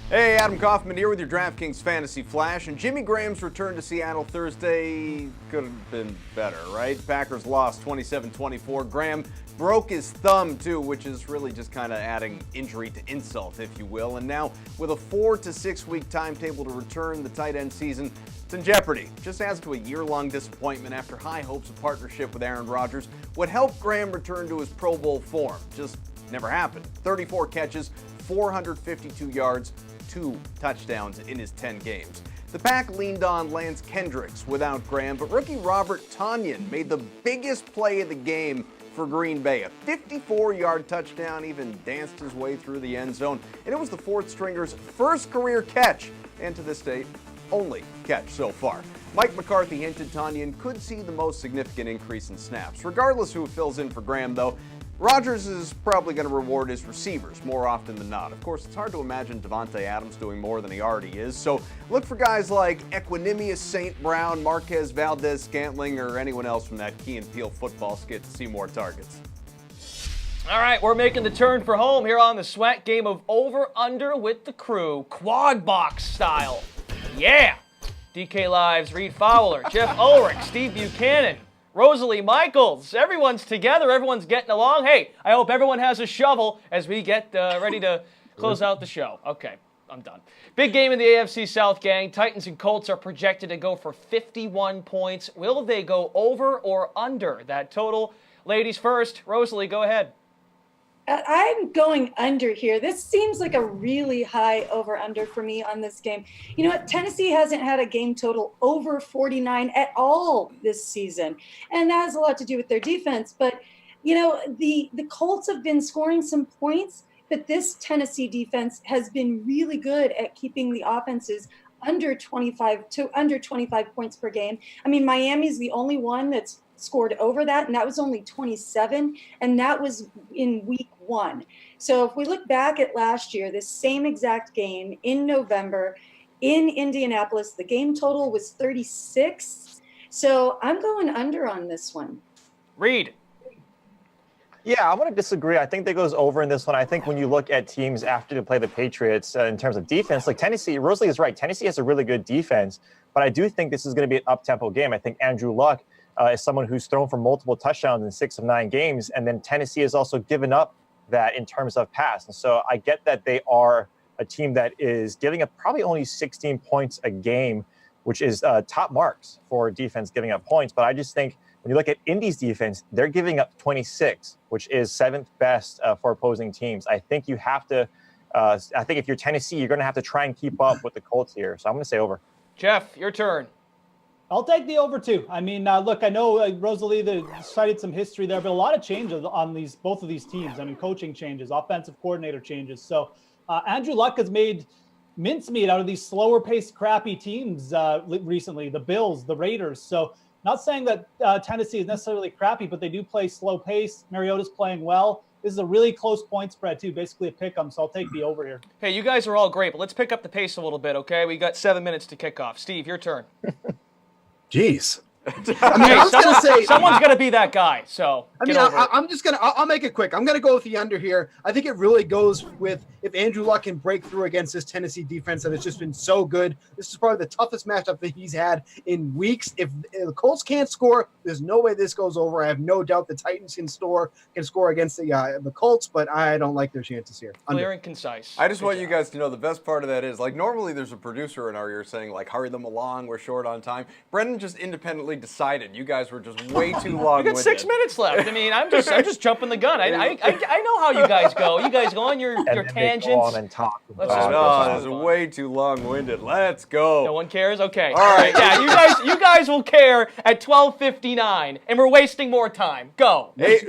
Hey, Adam Kaufman here with your DraftKings Fantasy Flash. And Jimmy Graham's return to Seattle Thursday could have been better, right? Packers lost 27-24. Graham broke his thumb, too, which is really just kind of adding injury to insult, if you will. And now, with a 4 to 6 week timetable to return the tight end season, it's in jeopardy. Just adds to a year-long disappointment after high hopes of partnership with Aaron Rodgers would help Graham return to his Pro Bowl form. Just never happened. 34 catches, 452 yards, 2 touchdowns in his 10 games. The Pack leaned on Lance Kendricks without Graham, but rookie Robert Tonyan made the biggest play of the game for Green Bay. A 54-yard touchdown, even danced his way through the end zone, and it was the fourth stringer's first career catch, and to this date, only catch so far. Mike McCarthy hinted Tonyan could see the most significant increase in snaps. Regardless who fills in for Graham, though, Rodgers is probably going to reward his receivers more often than not. Of course, it's hard to imagine Devontae Adams doing more than he already is, so look for guys like Equanimous St. Brown, Marquez Valdez-Scantling, or anyone else from that Key and Peele football skit to see more targets. All right, we're making the turn for home here on the Sweat game of over-under with the crew, quad box style. Yeah! DK Live's Reed Fowler, Jeff Ulrich, Steve Buchanan, Rosalie Michaels. Everyone's together. Everyone's getting along. Hey, I hope everyone has a shovel as we get ready to close out the show. Okay, I'm done. Big game in the AFC South, gang. Titans and Colts are projected to go for 51 points. Will they go over or under that total? Ladies first. Rosalie, go ahead. I'm going under here. This seems like a really high over-under for me on this game. You know what? Tennessee hasn't had a game total over 49 at all this season. And that has a lot to do with their defense. But, you know, the Colts have been scoring some points, but this Tennessee defense has been really good at keeping the offenses under 25 points per game. I mean, Miami's the only one that's scored over that, and that was only 27, and that was in week 1. So if we look back at last year, this same exact game in November in Indianapolis, the game total was 36. So I'm going under on this one. Reed. Yeah, I'm going to disagree. I think that goes over in this one. I think when you look at teams after they play the Patriots in terms of defense, like Tennessee, Rosalie is right. Tennessee has a really good defense, but I do think this is going to be an up-tempo game. I think Andrew Luck is someone who's thrown for multiple touchdowns in 6 of 9 games, and then Tennessee has also given up that in terms of pass. And so I get that they are a team that is giving up probably only 16 points a game, which is top marks for defense giving up points. But I just think when you look at Indy's defense, they're giving up 26, which is 7th best for opposing teams. I think you have to, I think if you're Tennessee, you're going to have to try and keep up with the Colts here. So I'm going to say over. Jeff, your turn. I'll take the over too. I mean, look, I know Rosalie cited some history there, but a lot of changes on both of these teams. I mean, coaching changes, offensive coordinator changes. So Andrew Luck has made mincemeat out of these slower paced, crappy teams recently, the Bills, the Raiders. So not saying that Tennessee is necessarily crappy, but they do play slow pace. Mariota's playing well. This is a really close point spread too, basically a pick 'em. So I'll take the over here. Hey, you guys are all great, but let's pick up the pace a little bit, okay? We got 7 minutes to kick off. Steve, your turn. Jeez. I mean, I was gonna say someone's gonna be that guy. So I'm just gonna. I'll make it quick. I'm gonna go with the under here. I think it really goes with if Andrew Luck can break through against this Tennessee defense that has just been so good. This is probably the toughest matchup that he's had in weeks. If the Colts can't score, there's no way this goes over. I have no doubt the Titans can score against the Colts, but I don't like their chances here. Clear and concise. I just want you guys to know the best part of that is, like, normally there's a producer in our ear saying, like, hurry them along, we're short on time. Brendan just independently decided you guys were just way too long. We got 6 minutes left. I mean, I'm just jumping the gun. I know how you guys go. You guys go on your tangents. Go on and talk. This is way too long-winded. Let's go. No one cares? Okay. All right. Yeah, you guys will care at 12:59, and we're wasting more time. Go. Hey,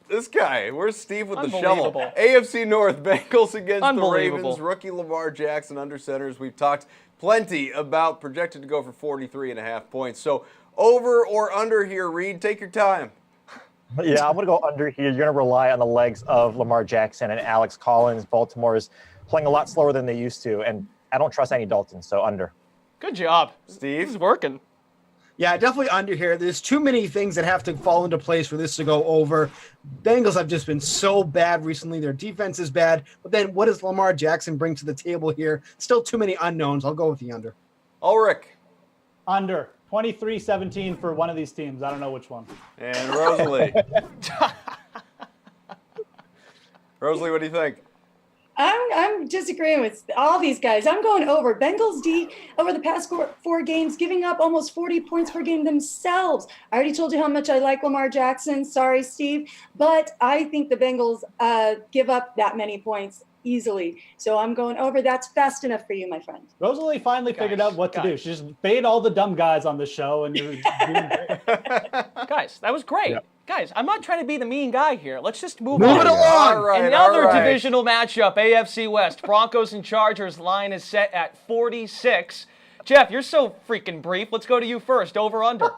this guy, where's Steve with the shovel? AFC North, Bengals against the Ravens. Rookie Lamar Jackson under centers. We've talked plenty about, projected to go for 43.5 points. So over or under here, Reed, take your time. Yeah, I'm going to go under here. You're going to rely on the legs of Lamar Jackson and Alex Collins. Baltimore is playing a lot slower than they used to, and I don't trust Andy Dalton, so under. Good job, Steve. This is working. Yeah, definitely under here. There's too many things that have to fall into place for this to go over. Bengals have just been so bad recently. Their defense is bad. But then what does Lamar Jackson bring to the table here? Still too many unknowns. I'll go with the under. Ulrich. Under. 23-17 for one of these teams. I don't know which one. And Rosalie. Rosalie, what do you think? I'm disagreeing with all these guys. I'm going over. Bengals D over the past 4 games, giving up almost 40 points per game themselves. I already told you how much I like Lamar Jackson. Sorry, Steve. But I think the Bengals give up that many points easily. So I'm going over. That's fast enough for you, my friend. Rosalie finally figured out what to do. She just bait all the dumb guys on the show, and you're doing great. Guys, that was great. Yep. Guys, I'm not trying to be the mean guy here. Let's just move it on. along. Another divisional matchup, AFC West. Broncos and Chargers line is set at 46. Jeff, you're so freaking brief. Let's go to you first. Over, under.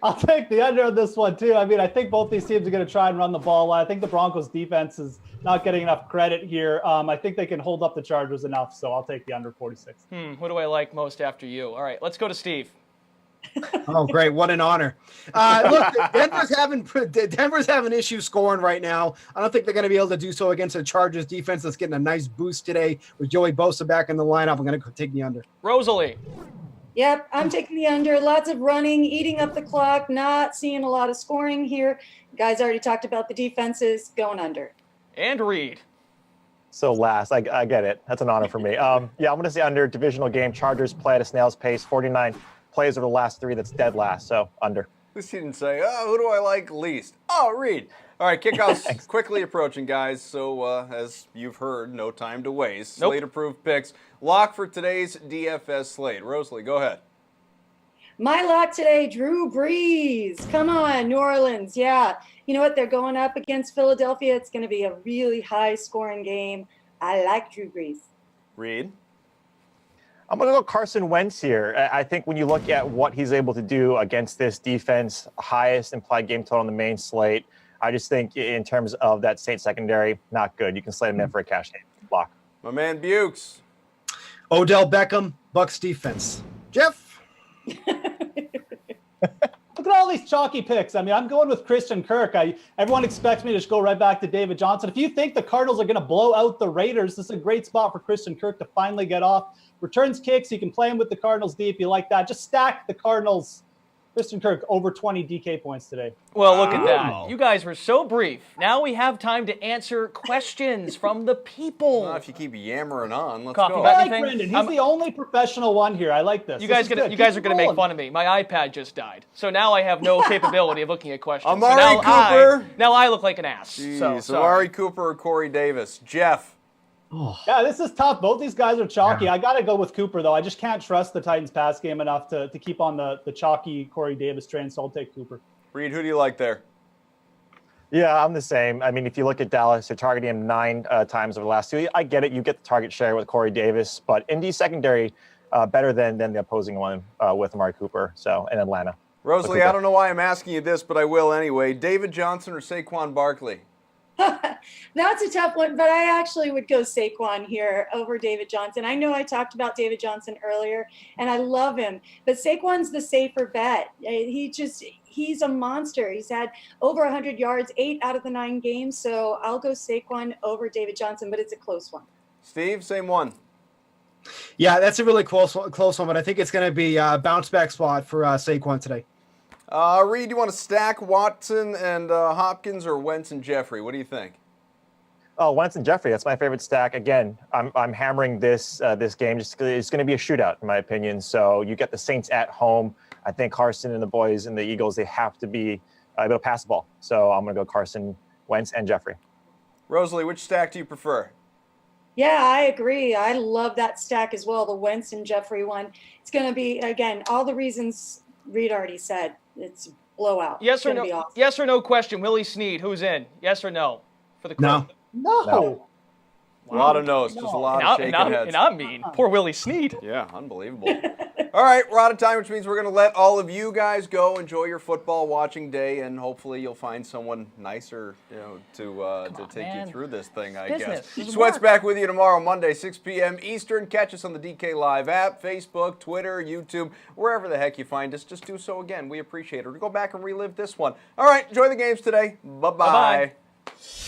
I'll take the under on this one, too. I mean, I think both these teams are going to try and run the ball. I think the Broncos defense is not getting enough credit here. I think they can hold up the Chargers enough, so I'll take the under 46. What do I like most after you? All right, let's go to Steve. Oh, great. What an honor. Look, Denver's having issues scoring right now. I don't think they're going to be able to do so against a Chargers defense that's getting a nice boost today with Joey Bosa back in the lineup. I'm going to take the under. Rosalie. Yep, I'm taking the under. Lots of running, eating up the clock, not seeing a lot of scoring here. Guys already talked about the defenses, going under. And Reed. So last, I get it. That's an honor for me. Yeah, I'm going to say under. Divisional game. Chargers play at a snail's pace. 49 plays over the last 3. That's dead last. So under. At least he didn't say, who do I like least? Oh, Reed. All right, kickoff's quickly approaching, guys. So as you've heard, no time to waste. Slate-approved picks. Lock for today's DFS slate. Rosalie, go ahead. My lock today, Drew Brees. Come on, New Orleans. Yeah. You know what? They're going up against Philadelphia. It's going to be a really high-scoring game. I like Drew Brees. Reed? I'm going to go Carson Wentz here. I think when you look at what he's able to do against this defense, highest implied game total on the main slate, I just think in terms of that Saints secondary, not good. You can slate him in for a cash game. Lock. My man Bukes. Odell Beckham, Bucks defense. Jeff? Look at all these chalky picks. I mean, I'm going with Christian Kirk. Everyone expects me to just go right back to David Johnson. If you think the Cardinals are going to blow out the Raiders, this is a great spot for Christian Kirk to finally get off. Returns kicks. You can play him with the Cardinals deep. You like that. Just stack the Cardinals. Christian Kirk over 20 DK points today. Well, look at that. You guys were so brief. Now we have time to answer questions from the people. Well, if you keep yammering on, let's Coffee, go. got I like anything? Brendan. He's the only professional one here. I like this. You guys are going to make fun of me. My iPad just died. So now I have no capability of looking at questions. Amari so Cooper. Now I look like an ass. Jeez, So Amari Cooper or Corey Davis. Jeff. Oh. Yeah, this is tough. Both these guys are chalky. Yeah. I got to go with Cooper, though. I just can't trust the Titans pass game enough to keep on the chalky Corey Davis train, so I'll take Cooper. Reed, who do you like there? Yeah, I'm the same. I mean, if you look at Dallas, they're targeting him 9 times over the last 2. I get it. You get the target share with Corey Davis, but Indy's secondary better than the opposing one with Amari Cooper. So in Atlanta. Rosalie, I don't know why I'm asking you this, but I will anyway. David Johnson or Saquon Barkley? That's a tough one, but I actually would go Saquon here over David Johnson. I know I talked about David Johnson earlier, and I love him, but Saquon's the safer bet. He's a monster. He's had over 100 yards, 8 out of the 9 games, so I'll go Saquon over David Johnson, but it's a close one. Steve, same one. Yeah, that's a really close one, but I think it's going to be a bounce back spot for Saquon today. Reed, you want to stack Watson and Hopkins or Wentz and Jeffrey? What do you think? Oh, Wentz and Jeffrey, that's my favorite stack. Again, I'm hammering this game. It's going to be a shootout, in my opinion. So you get the Saints at home. I think Carson and the boys and the Eagles, they have to be able to pass the ball. So I'm going to go Carson, Wentz, and Jeffrey. Rosalie, which stack do you prefer? Yeah, I agree. I love that stack as well, the Wentz and Jeffrey one. It's going to be, again, all the reasons Reed already said. It's blowout. Yes or no? Awesome. Yes or no question. Willie Snead, who's in? Yes or no for the crowd? No. A lot of no's, just a lot of shaking heads. And I'm mean. Poor Willie Snead. Yeah, unbelievable. All right, we're out of time, which means we're going to let all of you guys go. Enjoy your football watching day, and hopefully you'll find someone nicer, to take you through this thing, I guess. Sweat's back with you tomorrow, Monday, 6 p.m. Eastern. Catch us on the DK Live app, Facebook, Twitter, YouTube, wherever the heck you find us. Just do so again. We appreciate it. Or go back and relive this one. All right, enjoy the games today. Bye-bye. Bye-bye.